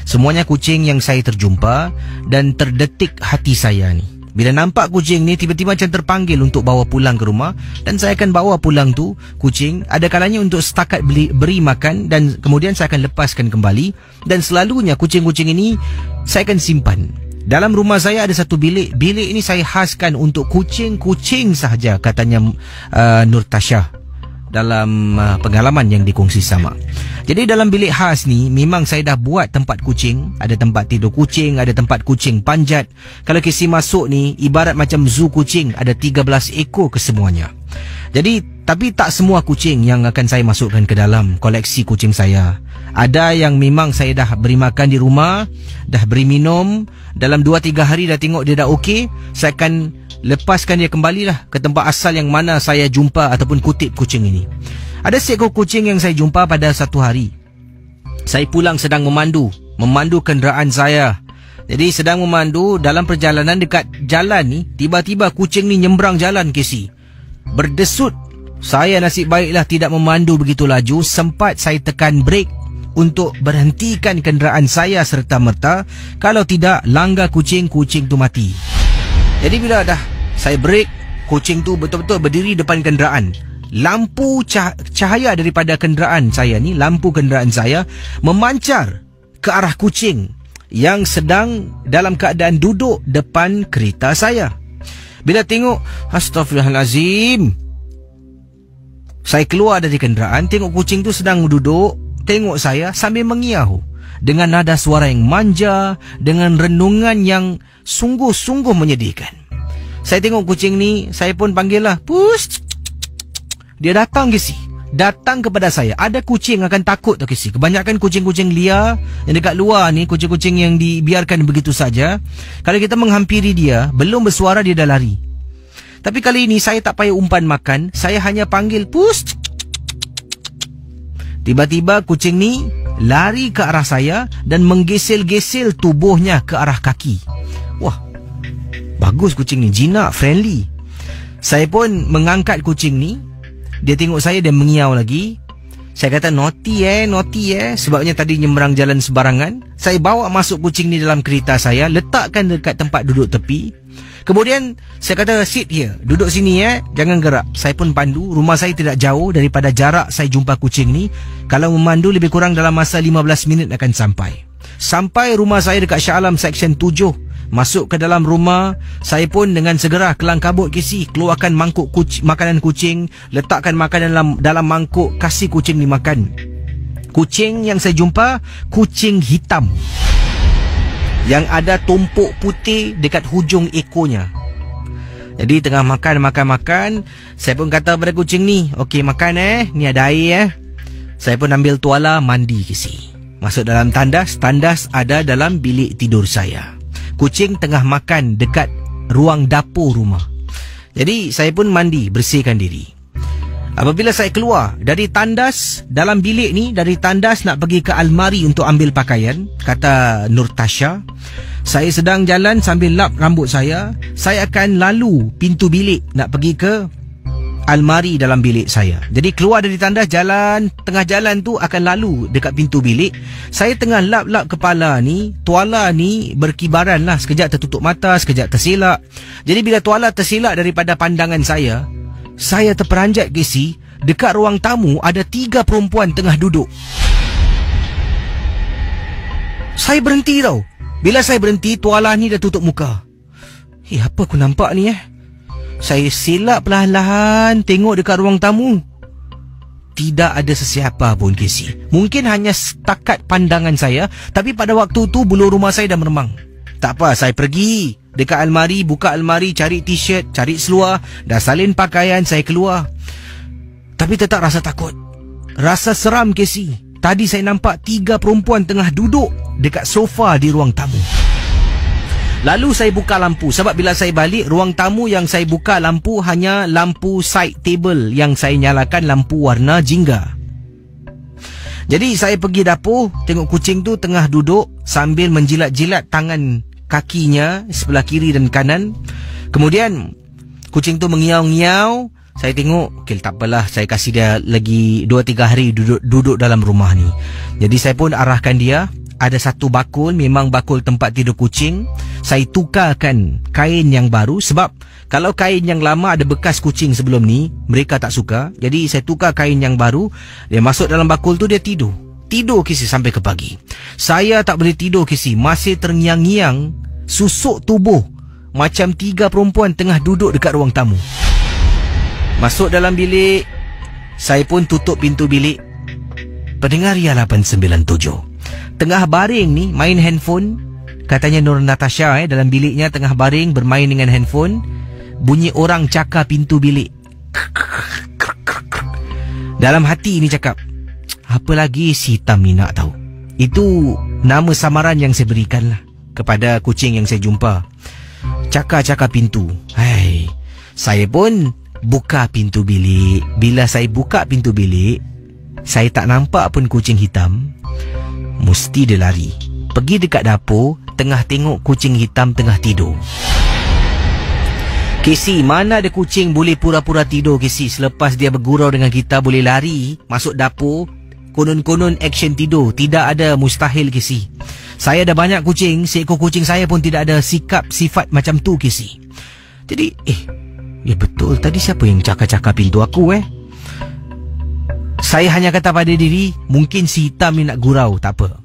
Semuanya kucing yang saya terjumpa dan terdetik hati saya ni. Bila nampak kucing ni, tiba-tiba macam terpanggil untuk bawa pulang ke rumah. Dan saya akan bawa pulang tu kucing. Ada kalanya untuk setakat beri makan dan kemudian saya akan lepaskan kembali. Dan selalunya kucing-kucing ini saya akan simpan. Dalam rumah saya ada satu bilik. Bilik ini saya khaskan untuk kucing-kucing sahaja, katanya Nur Tasha dalam pengalaman yang dikongsi sama. Jadi dalam bilik khas ni memang saya dah buat tempat kucing. Ada tempat tidur kucing, ada tempat kucing panjat. Kalau Casey masuk ni ibarat macam zoo kucing, ada 13 ekor kesemuanya. Jadi tapi tak semua kucing yang akan saya masukkan ke dalam koleksi kucing saya. Ada yang memang saya dah beri makan di rumah, dah beri minum, dalam 2-3 hari dah tengok dia dah okey, saya akan lepaskan dia kembalilah ke tempat asal yang mana saya jumpa ataupun kutip kucing ini. Ada seekor kucing yang saya jumpa pada satu hari. Saya pulang sedang memandu kenderaan saya. Jadi sedang memandu, dalam perjalanan dekat jalan ni, tiba-tiba kucing ni nyembrang jalan, Casey. Berdesut. Saya nasib baiklah tidak memandu begitu laju. Sempat saya tekan brek untuk berhentikan kenderaan saya serta-merta. Kalau tidak, langgar kucing tu mati. Jadi bila dah saya brek, kucing tu betul-betul berdiri depan kenderaan. Lampu cahaya daripada kenderaan saya ni, lampu kenderaan saya memancar ke arah kucing yang sedang dalam keadaan duduk depan kereta saya. Bila tengok, astagfirullahalazim, saya keluar dari kenderaan, tengok kucing tu sedang duduk, tengok saya sambil mengiau dengan nada suara yang manja, dengan renungan yang sungguh-sungguh menyedihkan. Saya tengok kucing ni, saya pun panggil lah, Pus. Dia datang, Casey. Datang kepada saya. Ada kucing akan takut tau, Casey. Kebanyakan kucing-kucing liar yang dekat luar ni, kucing-kucing yang dibiarkan begitu saja, kalau kita menghampiri dia, belum bersuara dia dah lari. Tapi kali ini saya tak payah umpan makan, saya hanya panggil, Pus. Tiba-tiba kucing ni lari ke arah saya dan menggesel-gesel tubuhnya ke arah kaki. Wah, bagus kucing ni, jinak, friendly. Saya pun mengangkat kucing ni. Dia tengok saya dan mengiau lagi. Saya kata, naughty sebabnya tadi nyembrang jalan sembarangan. Saya bawa masuk kucing ni dalam kereta saya, letakkan dekat tempat duduk tepi. Kemudian saya kata, sit here, duduk sini jangan gerak. Saya pun pandu. Rumah saya tidak jauh daripada jarak saya jumpa kucing ni. Kalau memandu lebih kurang dalam masa 15 minit akan sampai. Sampai rumah saya dekat Shah Alam Section 7. Masuk ke dalam rumah, saya pun dengan segera kelang kabut Casey, keluarkan mangkuk makanan kucing, letakkan makanan dalam mangkuk, kasih kucing dimakan. Kucing yang saya jumpa, kucing hitam yang ada tumpuk putih dekat hujung ekornya. Jadi tengah makan, saya pun kata pada kucing ni, okey makan ni ada air Saya pun ambil tuala mandi Casey. Masuk dalam tandas ada dalam bilik tidur saya. Kucing tengah makan dekat ruang dapur rumah. Jadi saya pun mandi, bersihkan diri. Apabila saya keluar dari tandas dalam bilik ni, dari tandas nak pergi ke almari untuk ambil pakaian, kata Nur Tasha, saya sedang jalan sambil lap rambut saya akan lalu pintu bilik nak pergi ke almari dalam bilik saya. Jadi keluar dari tandas, jalan, tengah jalan tu akan lalu dekat pintu bilik. Saya tengah lap-lap kepala ni, tuala ni berkibaran lah. Sekejap tertutup mata, sekejap tersilak. Jadi bila tuala tersilak daripada pandangan saya terperanjat Casey, dekat ruang tamu ada 3 perempuan tengah duduk. Saya berhenti tau. Bila saya berhenti, tuala ni dah tutup muka. Apa aku nampak ni Saya silap perlahan-lahan tengok dekat ruang tamu. Tidak ada sesiapa pun Casey. Mungkin hanya setakat pandangan saya, tapi pada waktu tu bulu rumah saya dah meremang. Tak apa, saya pergi dekat almari, buka almari, cari t-shirt, cari seluar, dah salin pakaian, saya keluar. Tapi tetap rasa takut, rasa seram Casey. Tadi saya nampak 3 perempuan tengah duduk dekat sofa di ruang tamu. Lalu saya buka lampu, sebab bila saya balik, ruang tamu yang saya buka lampu hanya lampu side table yang saya nyalakan lampu warna jingga. Jadi saya pergi dapur, tengok kucing tu tengah duduk sambil menjilat-jilat tangan kakinya sebelah kiri dan kanan. Kemudian kucing tu mengiau-ngiau. Saya tengok, okey tak apalah, saya kasih dia lagi 2-3 hari duduk dalam rumah ni. Jadi saya pun arahkan dia. Ada satu bakul, memang bakul tempat tidur kucing. Saya tukarkan kain yang baru, sebab kalau kain yang lama ada bekas kucing sebelum ni, mereka tak suka. Jadi saya tukar kain yang baru. Dia masuk dalam bakul tu, dia tidur Casey sampai ke pagi. Saya tak boleh tidur Casey, masih terngiang-ngiang susuk tubuh macam 3 perempuan tengah duduk dekat ruang tamu. Masuk dalam bilik, saya pun tutup pintu bilik. Pendengar Ria 897, tengah baring ni main handphone. Katanya Nur Natasha dalam biliknya tengah baring bermain dengan handphone. Bunyi orang cakar pintu bilik. Dalam hati ni cakap, apa lagi si hitam ni nak tahu? Itu nama samaran yang saya berikan lah kepada kucing yang saya jumpa. Cakar-cakar pintu. Hai, saya pun buka pintu bilik. Bila saya buka pintu bilik, saya tak nampak pun kucing hitam. Mesti dia lari pergi dekat dapur, tengah tengok kucing hitam tengah tidur. Casey, mana ada kucing boleh pura-pura tidur Casey? Selepas dia bergurau dengan kita, boleh lari masuk dapur, konon-konon action tidur. Tidak ada, mustahil Casey. Saya ada banyak kucing, seekor kucing saya pun tidak ada sifat macam tu Casey. Jadi ya betul, tadi siapa yang cakar-cakar pintu aku Saya hanya kata pada diri, mungkin si hitam ni nak gurau. Tak apa,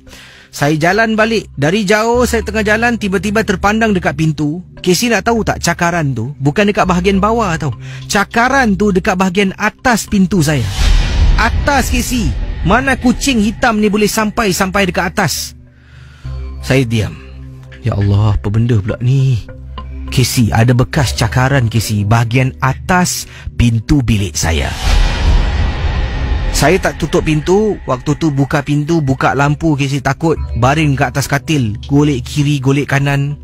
saya jalan balik. Dari jauh saya tengah jalan, tiba-tiba terpandang dekat pintu. Casey nak tahu tak, cakaran tu bukan dekat bahagian bawah tau. Cakaran tu dekat bahagian atas pintu saya. Atas Casey. Mana kucing hitam ni boleh sampai dekat atas? Saya diam. Ya Allah, apa benda pula ni? Casey, ada bekas cakaran Casey bahagian atas pintu bilik saya. Saya tak tutup pintu. Waktu tu buka pintu, buka lampu Casey. Takut baring kat atas katil, golek kiri, golek kanan.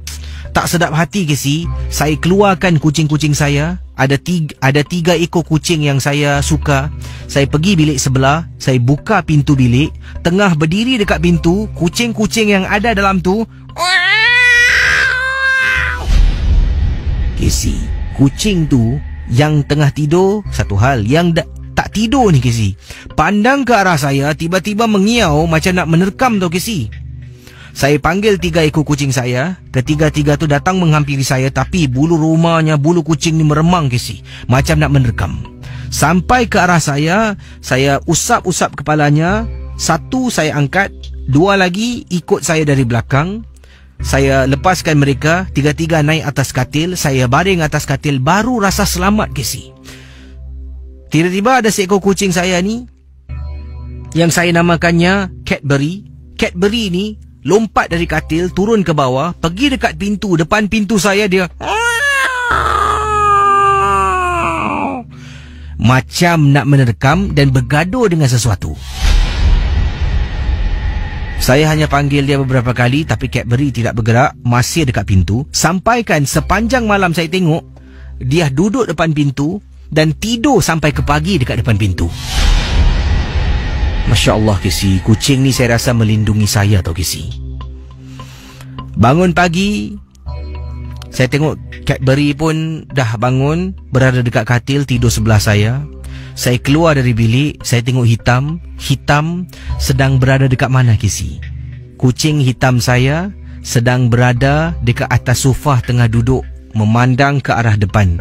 Tak sedap hati Casey. Saya keluarkan kucing-kucing saya. Ada tiga ekor kucing yang saya suka. Saya pergi bilik sebelah. Saya buka pintu bilik. Tengah berdiri dekat pintu, kucing-kucing yang ada dalam tu, Casey, kucing tu yang tengah tidur satu hal, yang tak tidur ni Casey, pandang ke arah saya, tiba-tiba mengiau macam nak menerkam tau Casey. Saya panggil 3 ekor kucing saya. Ketiga-tiga tu datang menghampiri saya, tapi bulu rumahnya, bulu kucing ni meremang Casey, macam nak menerkam. Sampai ke arah saya usap-usap kepalanya. 1 saya angkat, 2 lagi ikut saya dari belakang. Saya lepaskan mereka, tiga-tiga naik atas katil. Saya baring atas katil, baru rasa selamat, Casey. Tiba-tiba ada seekor kucing saya ni, yang saya namakannya Cadbury. Cadbury ni lompat dari katil, turun ke bawah, pergi dekat pintu, depan pintu saya. Dia macam nak menerkam dan bergaduh dengan sesuatu. Saya hanya panggil dia beberapa kali, tapi Cadbury tidak bergerak, masih dekat pintu. Sampaikan sepanjang malam saya tengok, dia duduk depan pintu dan tidur sampai ke pagi dekat depan pintu. Masya Allah, Casey, kucing ni saya rasa melindungi saya tau, Casey. Bangun pagi, saya tengok Cadbury pun dah bangun, berada dekat katil, tidur sebelah saya. Saya keluar dari bilik, saya tengok hitam sedang berada dekat mana, Casey? Kucing hitam saya sedang berada dekat atas sofa, tengah duduk memandang ke arah depan.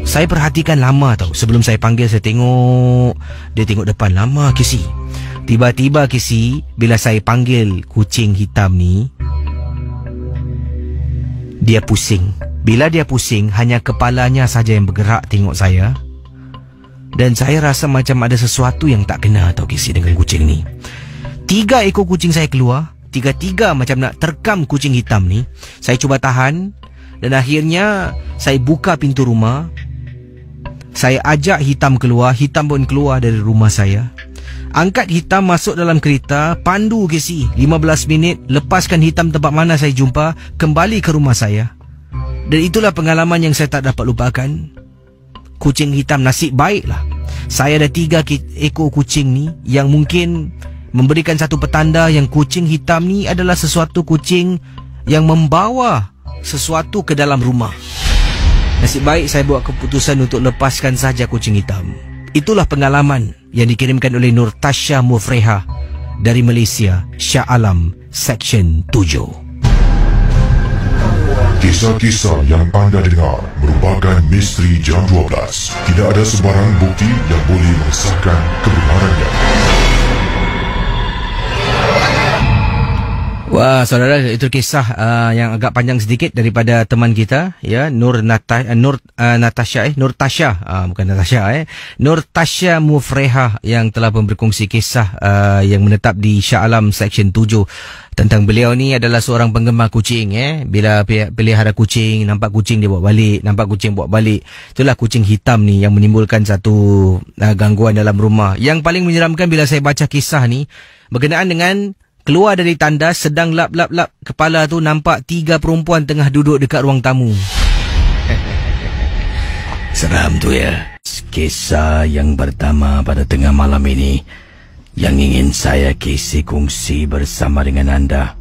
Saya perhatikan lama tau. Sebelum saya panggil, saya tengok dia tengok depan lama, Casey. Tiba-tiba, Casey, bila saya panggil kucing hitam ni, dia pusing. Bila dia pusing, hanya kepalanya saja yang bergerak tengok saya. Dan saya rasa macam ada sesuatu yang tak kena tau, Casey, dengan kucing ni. 3 ekor kucing saya keluar, tiga-tiga macam nak terkam kucing hitam ni. Saya cuba tahan, dan akhirnya saya buka pintu rumah. Saya ajak hitam keluar, hitam pun keluar dari rumah saya. Angkat hitam masuk dalam kereta, pandu, Casey, 15 minit, lepaskan hitam tempat mana saya jumpa, kembali ke rumah saya. Dan itulah pengalaman yang saya tak dapat lupakan. Kucing hitam, nasib baiklah saya ada 3 ekor kucing ni, yang mungkin memberikan satu petanda yang kucing hitam ni adalah sesuatu kucing yang membawa sesuatu ke dalam rumah. Nasib baik saya buat keputusan untuk lepaskan saja kucing hitam. Itulah pengalaman yang dikirimkan oleh Nur Tasha Mufreha dari Malaysia, Shah Alam, Seksyen 7. Kisah-kisah yang anda dengar merupakan misteri jam 12. Tidak ada sebarang bukti yang boleh mengesahkan kebenarannya. Wah, saudara, itu kisah yang agak panjang sedikit daripada teman kita, ya, Nur Tasha Mufreha, yang telah berkongsi kisah yang menetap di Shah Alam Seksyen 7. Tentang beliau ni adalah seorang penggemar kucing, bila pelihara kucing, nampak kucing dia bawa balik, nampak kucing bawa balik. Itulah kucing hitam ni yang menimbulkan satu gangguan dalam rumah. Yang paling menyeramkan bila saya baca kisah ni berkenaan dengan keluar dari tandas, sedang lap-lap-lap kepala tu, nampak 3 perempuan tengah duduk dekat ruang tamu. Seram tu, ya. Kisah yang pertama pada tengah malam ini yang ingin saya kongsi bersama dengan anda.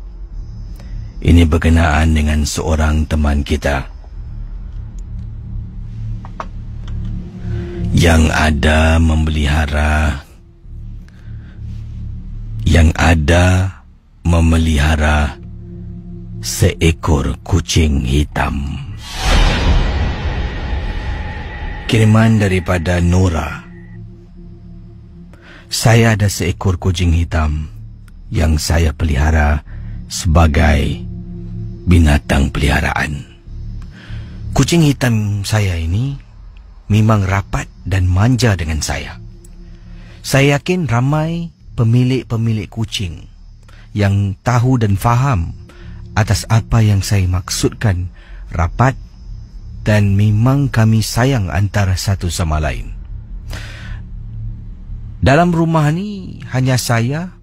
Ini berkenaan dengan seorang teman kita yang ada memelihara seekor kucing hitam. Kiriman daripada Nora. Saya ada seekor kucing hitam yang saya pelihara sebagai binatang peliharaan. Kucing hitam saya ini memang rapat dan manja dengan saya. Saya yakin ramai pemilik-pemilik kucing yang tahu dan faham atas apa yang saya maksudkan rapat, dan memang kami sayang antara satu sama lain. Dalam rumah ni hanya saya,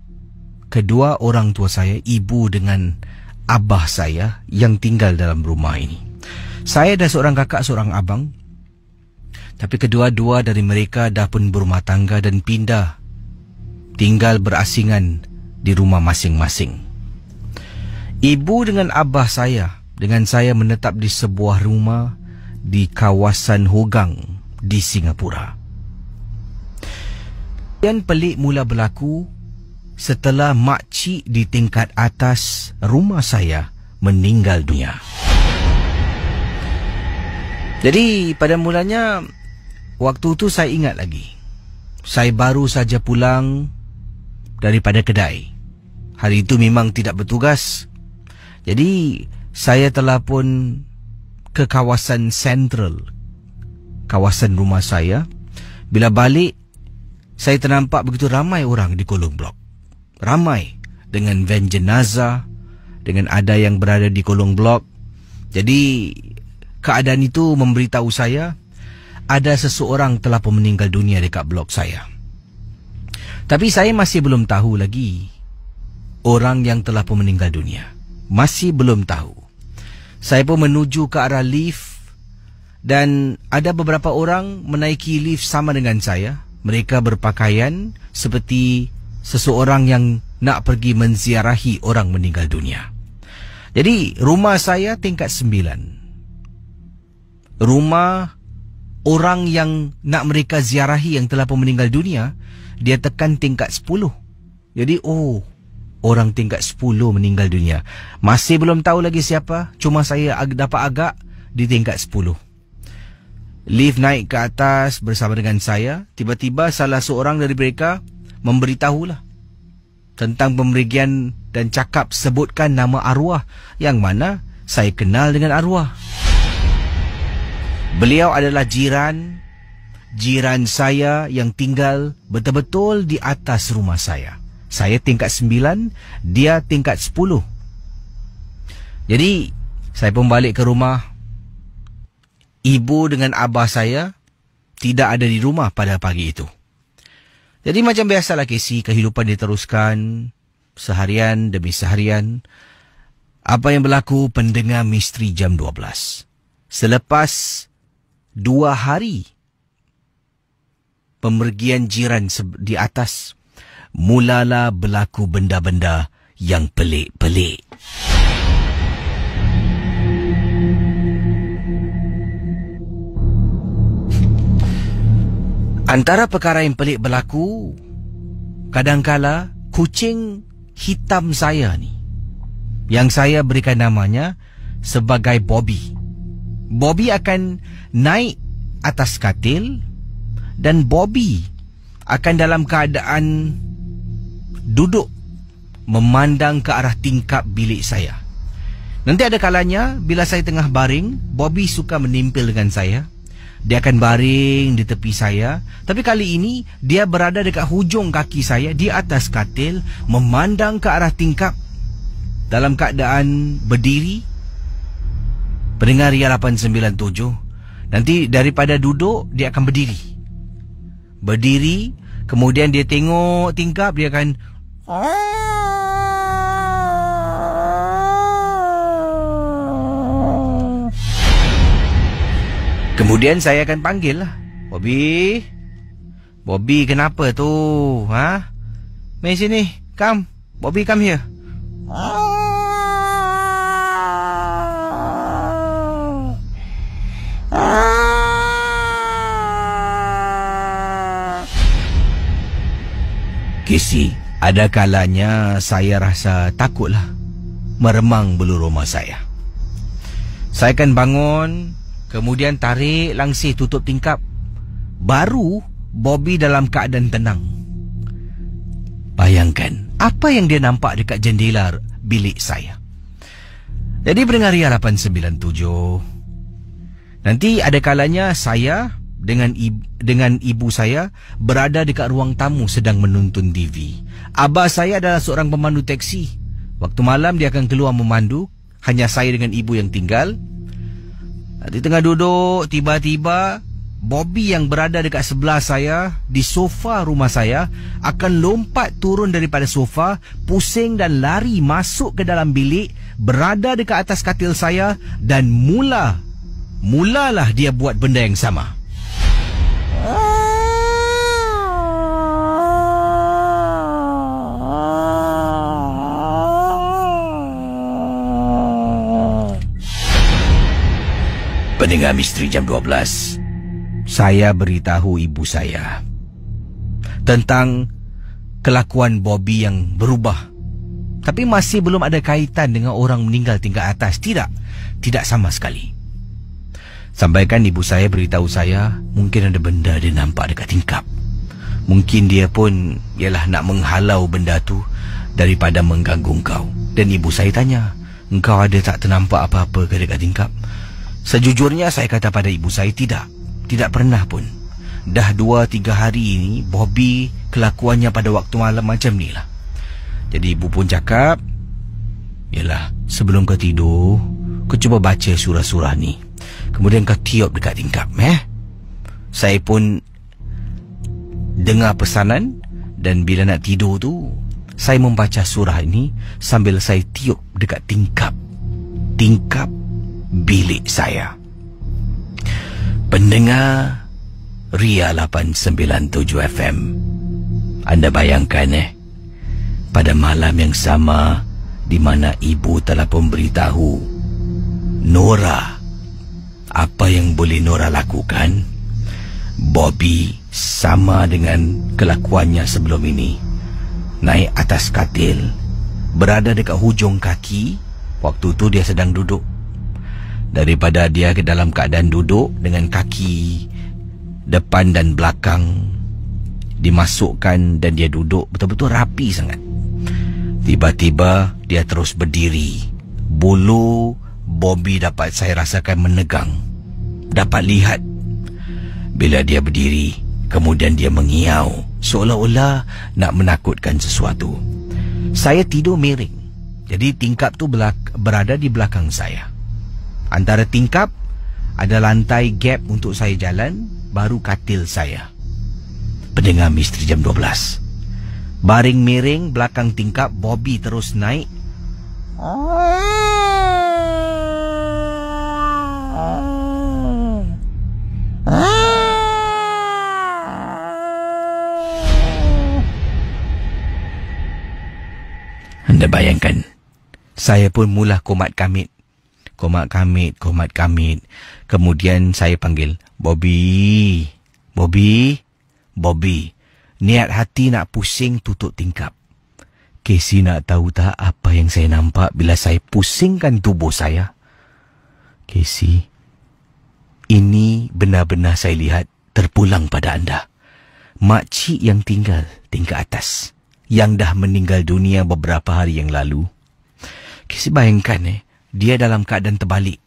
kedua orang tua saya, ibu dengan abah saya yang tinggal dalam rumah ini. Saya ada seorang kakak, seorang abang, tapi kedua-dua dari mereka dah pun berumah tangga dan pindah tinggal berasingan di rumah masing-masing. Ibu dengan abah saya dengan saya menetap di sebuah rumah di kawasan Hogang di Singapura. Yang pelik mula berlaku setelah makcik di tingkat atas rumah saya meninggal dunia. Jadi pada mulanya, waktu tu saya ingat lagi, saya baru saja pulang daripada kedai. Hari itu memang tidak bertugas. Jadi saya telah pun ke kawasan sentral, kawasan rumah saya. Bila balik, saya ternampak begitu ramai orang di kolong blok. Ramai, dengan van jenazah, dengan ada yang berada di kolong blok. Jadi keadaan itu memberitahu saya ada seseorang telah pun meninggal dunia dekat blok saya. Tapi saya masih belum tahu lagi orang yang telah pun meninggal dunia. Masih belum tahu. Saya pun menuju ke arah lift dan ada beberapa orang menaiki lift sama dengan saya. Mereka berpakaian seperti seseorang yang nak pergi menziarahi orang meninggal dunia. Jadi rumah saya tingkat 9. Rumah orang yang nak mereka ziarahi yang telah pun meninggal dunia, dia tekan tingkat 10. Jadi orang tingkat 10 meninggal dunia. Masih belum tahu lagi siapa. Cuma saya dapat agak di tingkat 10. Lift naik ke atas bersama dengan saya. Tiba-tiba salah seorang dari mereka memberitahulah tentang pemerigian dan cakap sebutkan nama arwah yang mana saya kenal dengan arwah. Beliau adalah jiran saya yang tinggal betul-betul di atas rumah saya. Saya tingkat 9, dia tingkat 10. Jadi, saya pun balik ke rumah. Ibu dengan abah saya tidak ada di rumah pada pagi itu. Jadi macam biasalah Casey, kehidupan diteruskan seharian demi seharian. Apa yang berlaku pendengar Misteri Jam 12. Selepas 2 hari pemergian jiran di atas, mulalah berlaku benda-benda yang pelik-pelik. Antara perkara yang pelik berlaku, kadangkala kucing hitam saya ni, yang saya berikan namanya sebagai Bobby. Bobby akan naik atas katil dan Bobby akan dalam keadaan duduk memandang ke arah tingkap bilik saya. Nanti ada kalanya bila saya tengah baring, Bobby suka menimpil dengan saya. Dia akan baring di tepi saya. Tapi kali ini dia berada dekat hujung kaki saya di atas katil, memandang ke arah tingkap dalam keadaan berdiri. Pendengar Ria 897, nanti daripada duduk dia akan berdiri, kemudian dia tengok tingkap, dia akan kemudian saya akan panggil lah, Bobby, kenapa tu? Mari sini, come, Bobby, come here. Casey, ada kalanya saya rasa takutlah, meremang bulu roma saya. Saya akan bangun, kemudian tarik langsir tutup tingkap. Baru Bobby dalam keadaan tenang. Bayangkan apa yang dia nampak dekat jendela bilik saya. Jadi pendengar Ria 897, nanti ada kalanya saya dengan ibu saya berada dekat ruang tamu sedang menonton TV. Abah saya adalah seorang pemandu teksi. Waktu malam dia akan keluar memandu. Hanya saya dengan ibu yang tinggal. Di tengah duduk, tiba-tiba Bobby yang berada dekat sebelah saya di sofa rumah saya akan lompat turun daripada sofa, pusing dan lari masuk ke dalam bilik, berada dekat atas katil saya dan mulalah dia buat benda yang sama. Pendengar Misteri Jam 12, saya beritahu ibu saya tentang kelakuan Bobby yang berubah. Tapi masih belum ada kaitan dengan orang meninggal tingkat atas. Tidak sama sekali. Sampaikan ibu saya beritahu saya, mungkin ada benda dia nampak dekat tingkap. Mungkin dia pun ialah nak menghalau benda tu daripada mengganggu kau. Dan ibu saya tanya, engkau ada tak ternampak apa-apa ke dekat tingkap? Sejujurnya saya kata pada ibu saya, tidak pernah pun. Dah 2-3 hari ini Bobby kelakuannya pada waktu malam macam ni lah. Jadi ibu pun cakap, yalah, sebelum kau tidur, kau cuba baca surah-surah ni, kemudian kau tiup dekat tingkap. Saya pun dengar pesanan, dan bila nak tidur tu, saya membaca surah ini sambil saya tiup dekat tingkap bilik saya. Pendengar Ria 897 FM, anda bayangkan pada malam yang sama di mana ibu telah memberitahu Nora apa yang boleh Nora lakukan, Bobby sama dengan kelakuannya sebelum ini, naik atas katil, berada dekat hujung kaki. Waktu tu dia sedang duduk. Daripada dia ke dalam keadaan duduk dengan kaki depan dan belakang dimasukkan dan dia duduk betul-betul rapi sangat. Tiba-tiba dia terus berdiri. Bulu Bobby dapat saya rasakan menegang. Dapat lihat bila dia berdiri, kemudian dia mengiau seolah-olah nak menakutkan sesuatu. Saya tidur miring, jadi tingkap tu berada di belakang saya. Antara tingkap ada lantai gap untuk saya jalan, baru katil saya. Pendengar Misteri Jam 12, baring miring belakang tingkap, Bobby terus naik. Anda bayangkan, saya pun mula komat kamit. Kemudian saya panggil, Bobby. Niat hati nak pusing tutup tingkap. Casey nak tahu tak apa yang saya nampak bila saya pusingkan tubuh saya? Casey, ini benar-benar saya lihat terpulang pada anda. Makcik yang tinggal tingkat atas, yang dah meninggal dunia beberapa hari yang lalu. Casey bayangkan dia dalam keadaan terbalik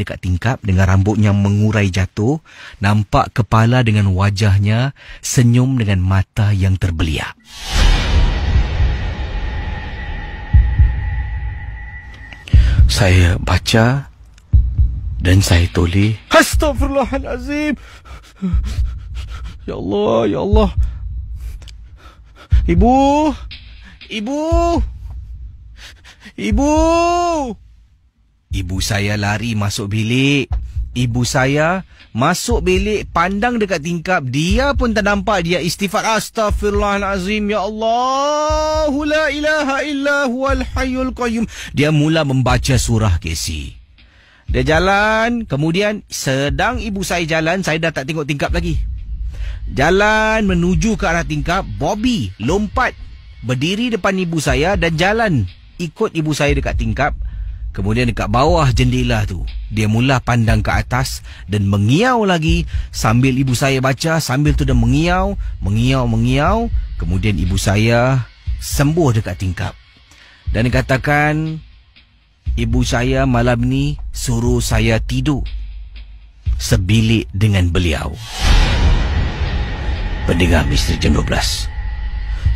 dekat tingkap dengan rambutnya mengurai jatuh, nampak kepala dengan wajahnya, senyum dengan mata yang terbeliak. Saya baca dan saya tulis, Astaghfirullahalazim. Ya Allah. Ibu saya lari masuk bilik. Pandang dekat tingkap. Dia pun tak nampak. Dia istighfar, Astaghfirullahalazim. Ya Allah, la ilaha illa huwal hayyul qayyum. Dia mula membaca surah Casey. Dia jalan. Kemudian sedang ibu saya jalan, saya dah tak tengok tingkap lagi. Jalan menuju ke arah tingkap, Bobby lompat berdiri depan ibu saya dan jalan ikut ibu saya dekat tingkap. Kemudian dekat bawah jendela tu, dia mula pandang ke atas dan mengiau lagi sambil ibu saya baca. Sambil tu dia mengiau. Kemudian ibu saya sembuh dekat tingkap. Dan dikatakan ibu saya malam ni suruh saya tidur sebilik dengan beliau. Pendengar Misteri Jam 12,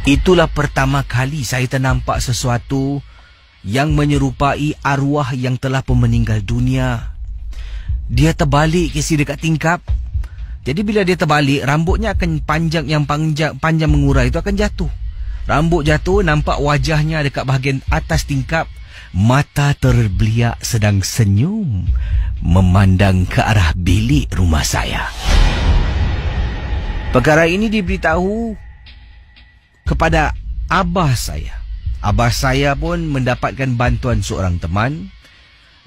itulah pertama kali saya ternampak sesuatu yang menyerupai arwah yang telah pun meninggal dunia. Dia terbalik Casey dekat tingkap. Jadi bila dia terbalik, rambutnya akan panjang mengurai itu akan jatuh. Rambut jatuh, nampak wajahnya dekat bahagian atas tingkap. Mata terbeliak sedang senyum memandang ke arah bilik rumah saya. Perkara ini diberitahu kepada abah saya. Abah saya pun mendapatkan bantuan seorang teman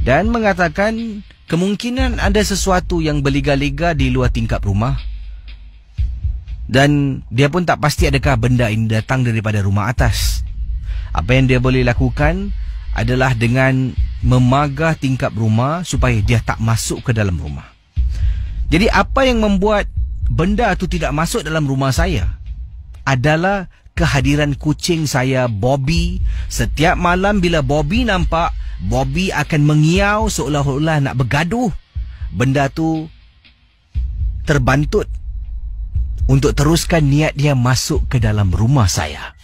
dan mengatakan kemungkinan ada sesuatu yang berliga-liga di luar tingkap rumah. Dan dia pun tak pasti adakah benda ini datang daripada rumah atas. Apa yang dia boleh lakukan adalah dengan memagah tingkap rumah supaya dia tak masuk ke dalam rumah. Jadi apa yang membuat benda itu tidak masuk dalam rumah saya? adalah kehadiran kucing saya, Bobby. Setiap malam bila Bobby nampak, Bobby akan mengiau seolah-olah nak bergaduh. Benda tu terbantut untuk teruskan niat dia masuk ke dalam rumah saya.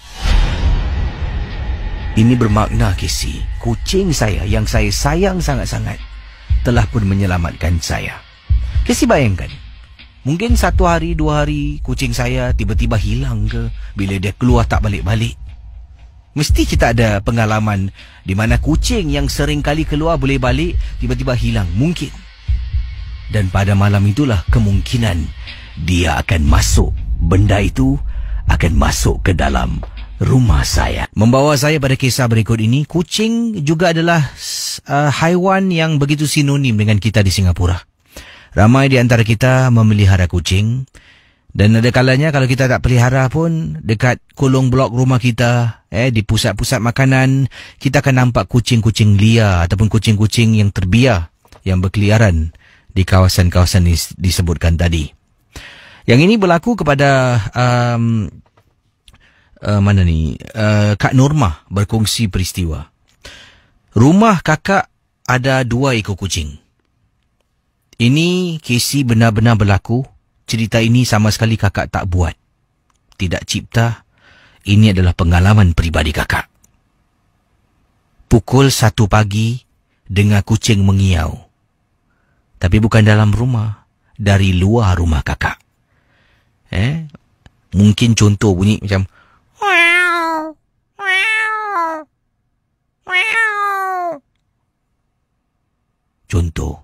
Ini bermakna, Casey, kucing saya yang saya sayang sangat-sangat telah pun menyelamatkan saya. Casey bayangkan, mungkin 1 hari, 2 hari kucing saya tiba-tiba hilang ke, bila dia keluar tak balik-balik. Mesti kita ada pengalaman di mana kucing yang sering kali keluar boleh balik, tiba-tiba hilang. Mungkin. Dan pada malam itulah kemungkinan dia akan masuk. Benda itu akan masuk ke dalam rumah saya. Membawa saya pada kisah berikut ini, kucing juga adalah haiwan yang begitu sinonim dengan kita di Singapura. Ramai di antara kita memelihara kucing. Dan ada kalanya kalau kita tak pelihara pun, dekat kolong blok rumah kita, di pusat-pusat makanan, kita akan nampak kucing-kucing liar ataupun kucing-kucing yang terbiar yang berkeliaran di kawasan-kawasan disebutkan tadi. Yang ini berlaku kepada Kak Norma berkongsi peristiwa. Rumah kakak ada 2 ekor kucing. Ini Casey benar-benar berlaku. Cerita ini sama sekali kakak tak buat, tidak cipta. Ini adalah pengalaman peribadi kakak. Pukul 1 pagi dengar kucing mengiau. Tapi bukan dalam rumah, dari luar rumah kakak. Mungkin contoh bunyi macam contoh.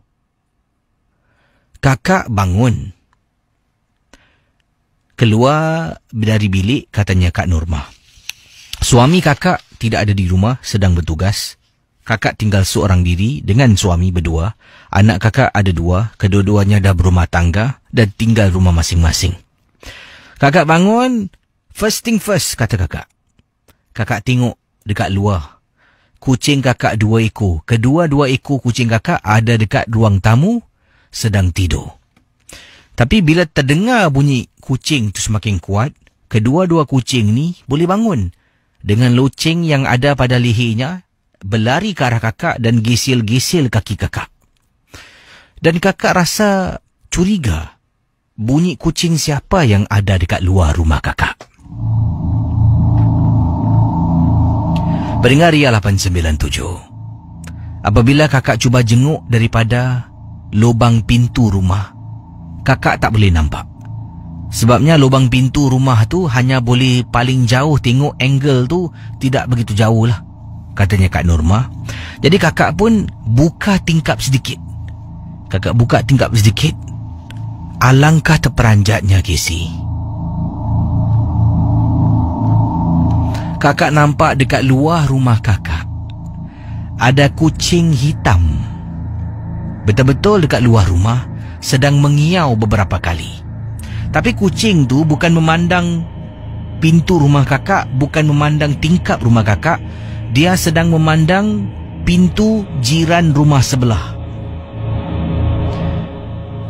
Kakak bangun, keluar dari bilik, katanya Kak Norma. Suami kakak tidak ada di rumah, sedang bertugas. Kakak tinggal seorang diri dengan suami berdua. Anak kakak ada 2, kedua-duanya dah berumah tangga dan tinggal rumah masing-masing. Kakak bangun, first thing first, kata kakak. Kakak tengok dekat luar. Kucing kakak 2 ekor. Kedua-2 ekor kucing kakak ada dekat ruang tamu, sedang tidur. Tapi bila terdengar bunyi kucing tu semakin kuat, kedua-dua kucing ni boleh bangun. Dengan loceng yang ada pada lehernya, berlari ke arah kakak dan gesil-gesil kaki kakak. Dan kakak rasa curiga. Bunyi kucing siapa yang ada dekat luar rumah kakak? Pendengar Ria 897. Apabila kakak cuba jenguk daripada lubang pintu rumah, kakak tak boleh nampak. Sebabnya lubang pintu rumah tu hanya boleh paling jauh tengok angle tu, tidak begitu jauh lah, katanya Kak Norma. Jadi kakak pun buka tingkap sedikit. Kakak buka tingkap sedikit. Alangkah terperanjatnya, Casey. Kakak nampak dekat luar rumah kakak ada kucing hitam. Betul-betul dekat luar rumah, sedang mengiau beberapa kali. Tapi kucing tu bukan memandang pintu rumah kakak, bukan memandang tingkap rumah kakak. Dia sedang memandang pintu jiran rumah sebelah.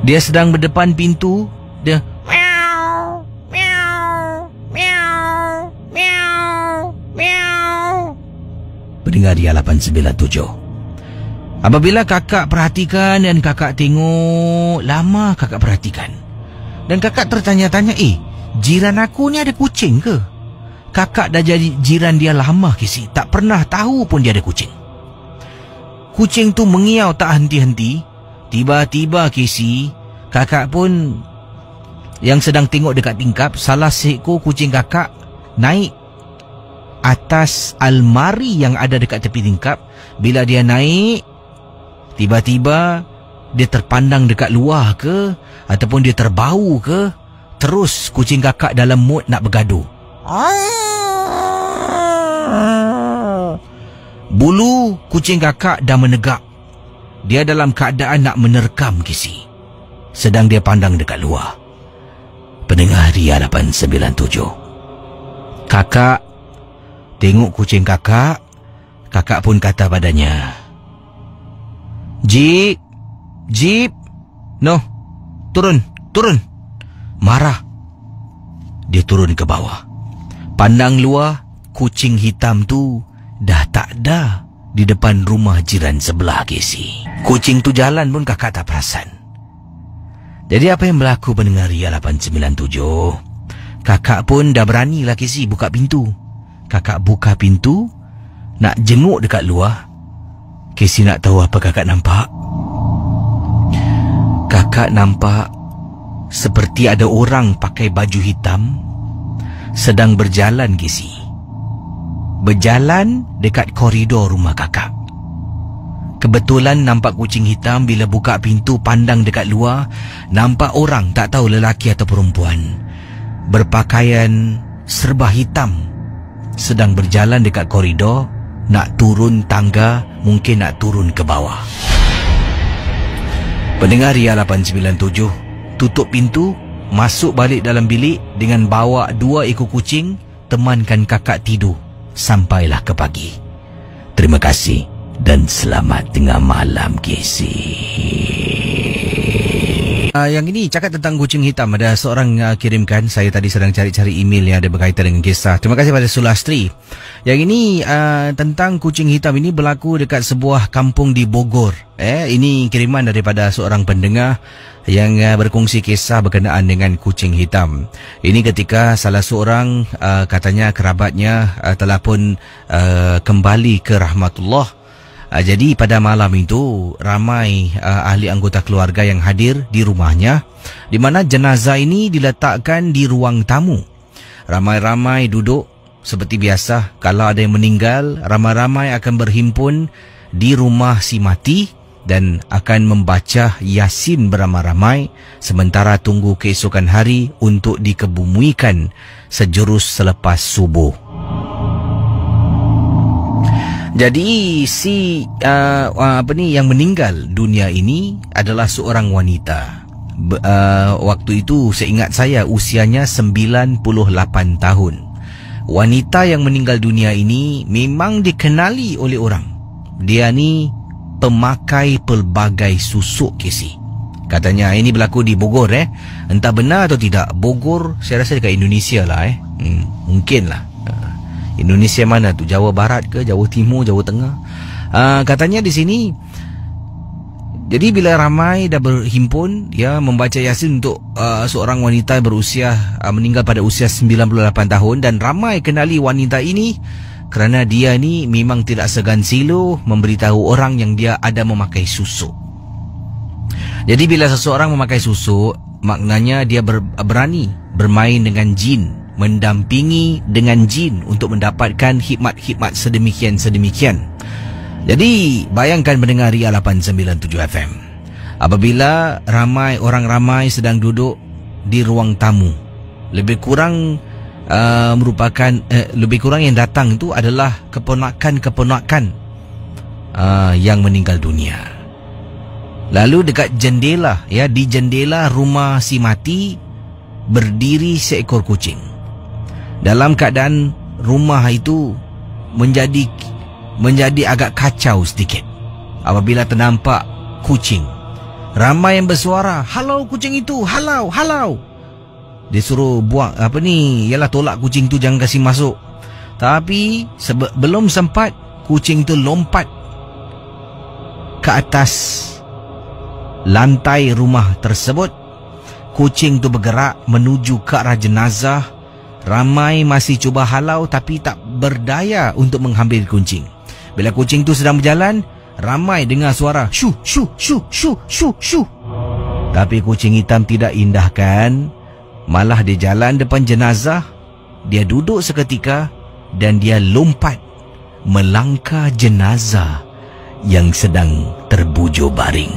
Dia sedang berdepan pintu, dia meow, meow, meow, meow, meow. Pendengar Ria 897. Apabila kakak perhatikan dan kakak tengok, lama kakak perhatikan. Dan kakak tertanya-tanya, jiran aku ni ada kucing ke? Kakak dah jadi jiran dia lama, Casey. Tak pernah tahu pun dia ada kucing. Kucing tu mengiau tak henti-henti. Tiba-tiba, Casey, kakak pun yang sedang tengok dekat tingkap, salah seekor kucing kakak naik atas almari yang ada dekat tepi tingkap. Bila dia naik, tiba-tiba dia terpandang dekat luar ke, ataupun dia terbau ke, terus kucing kakak dalam mood nak bergaduh. Bulu kucing kakak dah menegak. Dia dalam keadaan nak menerkam, Casey. Sedang dia pandang dekat luar. Pendengar Ria 897. Kakak tengok kucing kakak. Kakak pun kata padanya, Jeep, Jeep, no, turun. Marah. Dia turun ke bawah. Pandang luar, kucing hitam tu dah tak ada di depan rumah jiran sebelah, Casey. Kucing tu jalan pun kakak tak perasan. Jadi apa yang berlaku pendengar Ria 897? Kakak pun dah berani lah, Casey, buka pintu. Kakak buka pintu, nak jenguk dekat luar. Casey nak tahu apa kakak nampak? Kakak nampak seperti ada orang pakai baju hitam sedang berjalan, Casey. Berjalan dekat koridor rumah kakak. Kebetulan nampak kucing hitam bila buka pintu pandang dekat luar. Nampak orang, tak tahu lelaki atau perempuan, berpakaian serba hitam, sedang berjalan dekat koridor, nak turun tangga, mungkin nak turun ke bawah. Pendengar Ria 897, tutup pintu, masuk balik dalam bilik dengan bawa 2 ekor kucing, temankan kakak tidur sampailah ke pagi. Terima kasih dan selamat tengah malam, Casey. Yang ini cakap tentang kucing hitam. Ada seorang kirimkan, saya tadi sedang cari-cari email yang ada berkaitan dengan kisah. Terima kasih pada Sulastri. Yang ini tentang kucing hitam ini berlaku dekat sebuah kampung di Bogor. Ini kiriman daripada seorang pendengar yang berkongsi kisah berkenaan dengan kucing hitam. Ini ketika salah seorang katanya kerabatnya telah pun kembali ke rahmatullah. Jadi pada malam itu ramai ahli anggota keluarga yang hadir di rumahnya, di mana jenazah ini diletakkan di ruang tamu. Ramai-ramai duduk seperti biasa. Kalau ada yang meninggal, ramai-ramai akan berhimpun di rumah si mati dan akan membaca Yasin beramai-ramai sementara tunggu keesokan hari untuk dikebumikan sejurus selepas subuh. Jadi yang meninggal dunia ini adalah seorang wanita. Waktu itu seingat saya usianya 98 tahun. Wanita yang meninggal dunia ini memang dikenali oleh orang. Dia ni pemakai pelbagai susuk, Casey. Katanya ini berlaku di Bogor. Entah benar atau tidak. Bogor saya rasa dekat Indonesia lah. Mungkin lah. Indonesia mana tu? Jawa Barat ke? Jawa Timur? Jawa Tengah? Katanya di sini. Jadi bila ramai dah berhimpun membaca Yasin untuk seorang wanita berusia meninggal pada usia 98 tahun, dan ramai kenali wanita ini kerana dia ni memang tidak segan silu memberitahu orang yang dia ada memakai susuk. Jadi bila seseorang memakai susuk, maknanya dia berani bermain dengan jin, mendampingi dengan jin untuk mendapatkan hikmat-hikmat sedemikian-sedemikian. Jadi bayangkan mendengar Ria 897 FM, apabila orang ramai sedang duduk di ruang tamu, lebih kurang yang datang itu adalah keponakan-keponakan yang meninggal dunia. Lalu dekat jendela, di jendela rumah si mati berdiri seekor kucing. Dalam keadaan rumah itu menjadi agak kacau sedikit apabila ternampak kucing. Ramai yang bersuara, "Halau kucing itu, halau, halau." Dia suruh buang tolak kucing tu, jangan kasih masuk. Tapi belum sempat kucing tu lompat ke atas lantai rumah tersebut, kucing tu bergerak menuju ke arah jenazah. Ramai masih cuba halau tapi tak berdaya untuk mengambil kucing. Bila kucing tu sedang berjalan, ramai dengar suara shu shu shu shu shu shu. Tapi kucing hitam tidak indahkan. Malah dia jalan depan jenazah. Dia duduk seketika dan dia lompat melangkah jenazah yang sedang terbujur baring.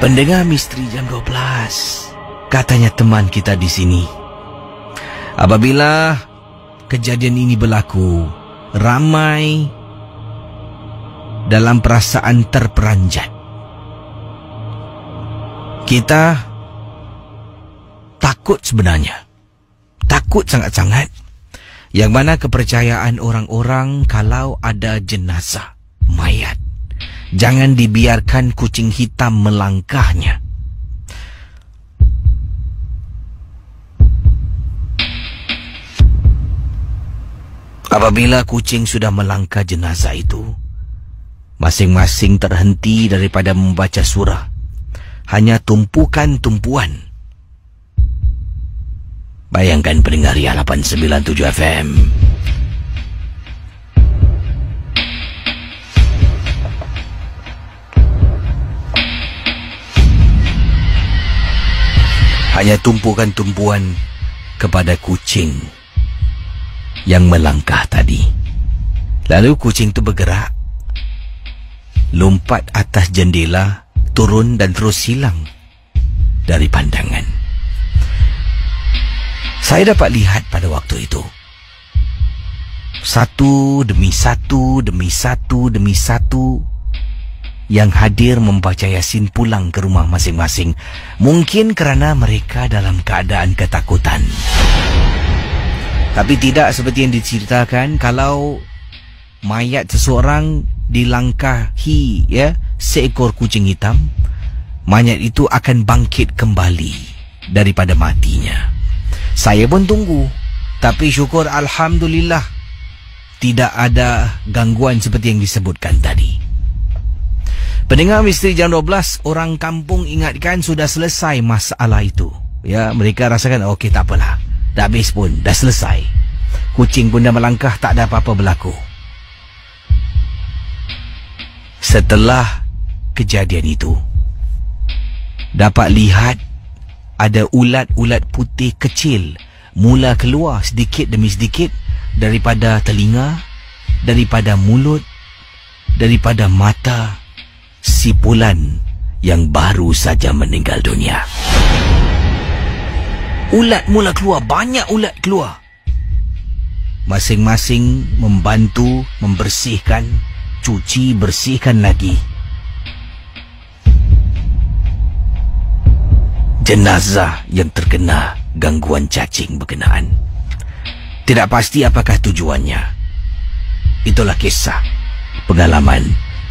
Pendengar Misteri Jam 12, katanya teman kita di sini, apabila kejadian ini berlaku, ramai dalam perasaan terperanjat. Kita takut sebenarnya. Takut sangat-sangat. Yang mana kepercayaan orang-orang kalau ada jenazah, mayat, jangan dibiarkan kucing hitam Apabila kucing sudah melangkah jenazah itu, masing-masing terhenti daripada membaca surah. Hanya tumpukan-tumpuan. Bayangkan pendengar Ria 897 FM. Hanya tumpukan-tumpuan kepada kucing yang melangkah tadi. Lalu kucing itu bergerak, lompat atas jendela, turun dan terus hilang dari pandangan. Saya dapat lihat pada waktu itu, satu demi satu yang hadir membaca Yasin pulang ke rumah masing-masing. Mungkin kerana mereka dalam keadaan ketakutan. Tapi tidak seperti yang diceritakan kalau mayat seseorang dilangkahi seekor kucing hitam, mayat itu akan bangkit kembali daripada matinya. Saya pun tunggu, tapi syukur alhamdulillah tidak ada gangguan seperti yang disebutkan tadi. Pendengar Misteri Jam 12, orang kampung ingatkan sudah selesai masalah itu. Ya, mereka rasakan okey, tak apalah. Dah habis pun, dah selesai. Kucing pun dah melangkah, tak ada apa-apa berlaku. Setelah kejadian itu, dapat lihat ada ulat-ulat putih kecil mula keluar sedikit demi sedikit daripada telinga, daripada mulut, daripada mata si Pulan yang baru saja meninggal dunia. Ulat mula keluar, banyak ulat keluar. Masing-masing membantu membersihkan, cuci, bersihkan lagi jenazah yang terkena gangguan cacing berkenaan. Tidak pasti apakah tujuannya. Itulah kisah pengalaman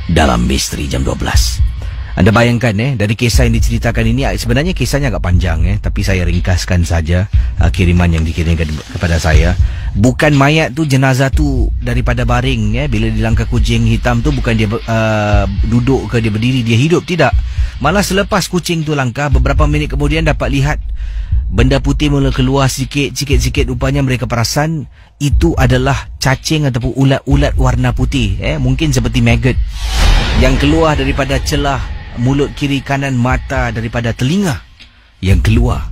dalam Misteri Jam 12. Anda bayangkan dari kisah yang diceritakan ini, sebenarnya kisahnya agak panjang tapi saya ringkaskan saja kiriman yang dikirimkan kepada saya. Bukan mayat tu, jenazah tu daripada baring bila dilangkah kucing hitam tu, bukan dia duduk ke dia berdiri, dia hidup, tidak. Malah selepas kucing tu langkah, beberapa minit kemudian dapat lihat benda putih mula keluar sikit-sikit. Rupanya mereka perasan itu adalah cacing ataupun ulat-ulat warna putih, mungkin seperti maggot yang keluar daripada celah mulut kiri kanan mata, daripada telinga yang keluar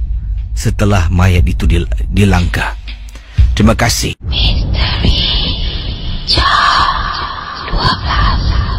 setelah mayat itu dilangkah. Terima kasih. Misteri Jam 12.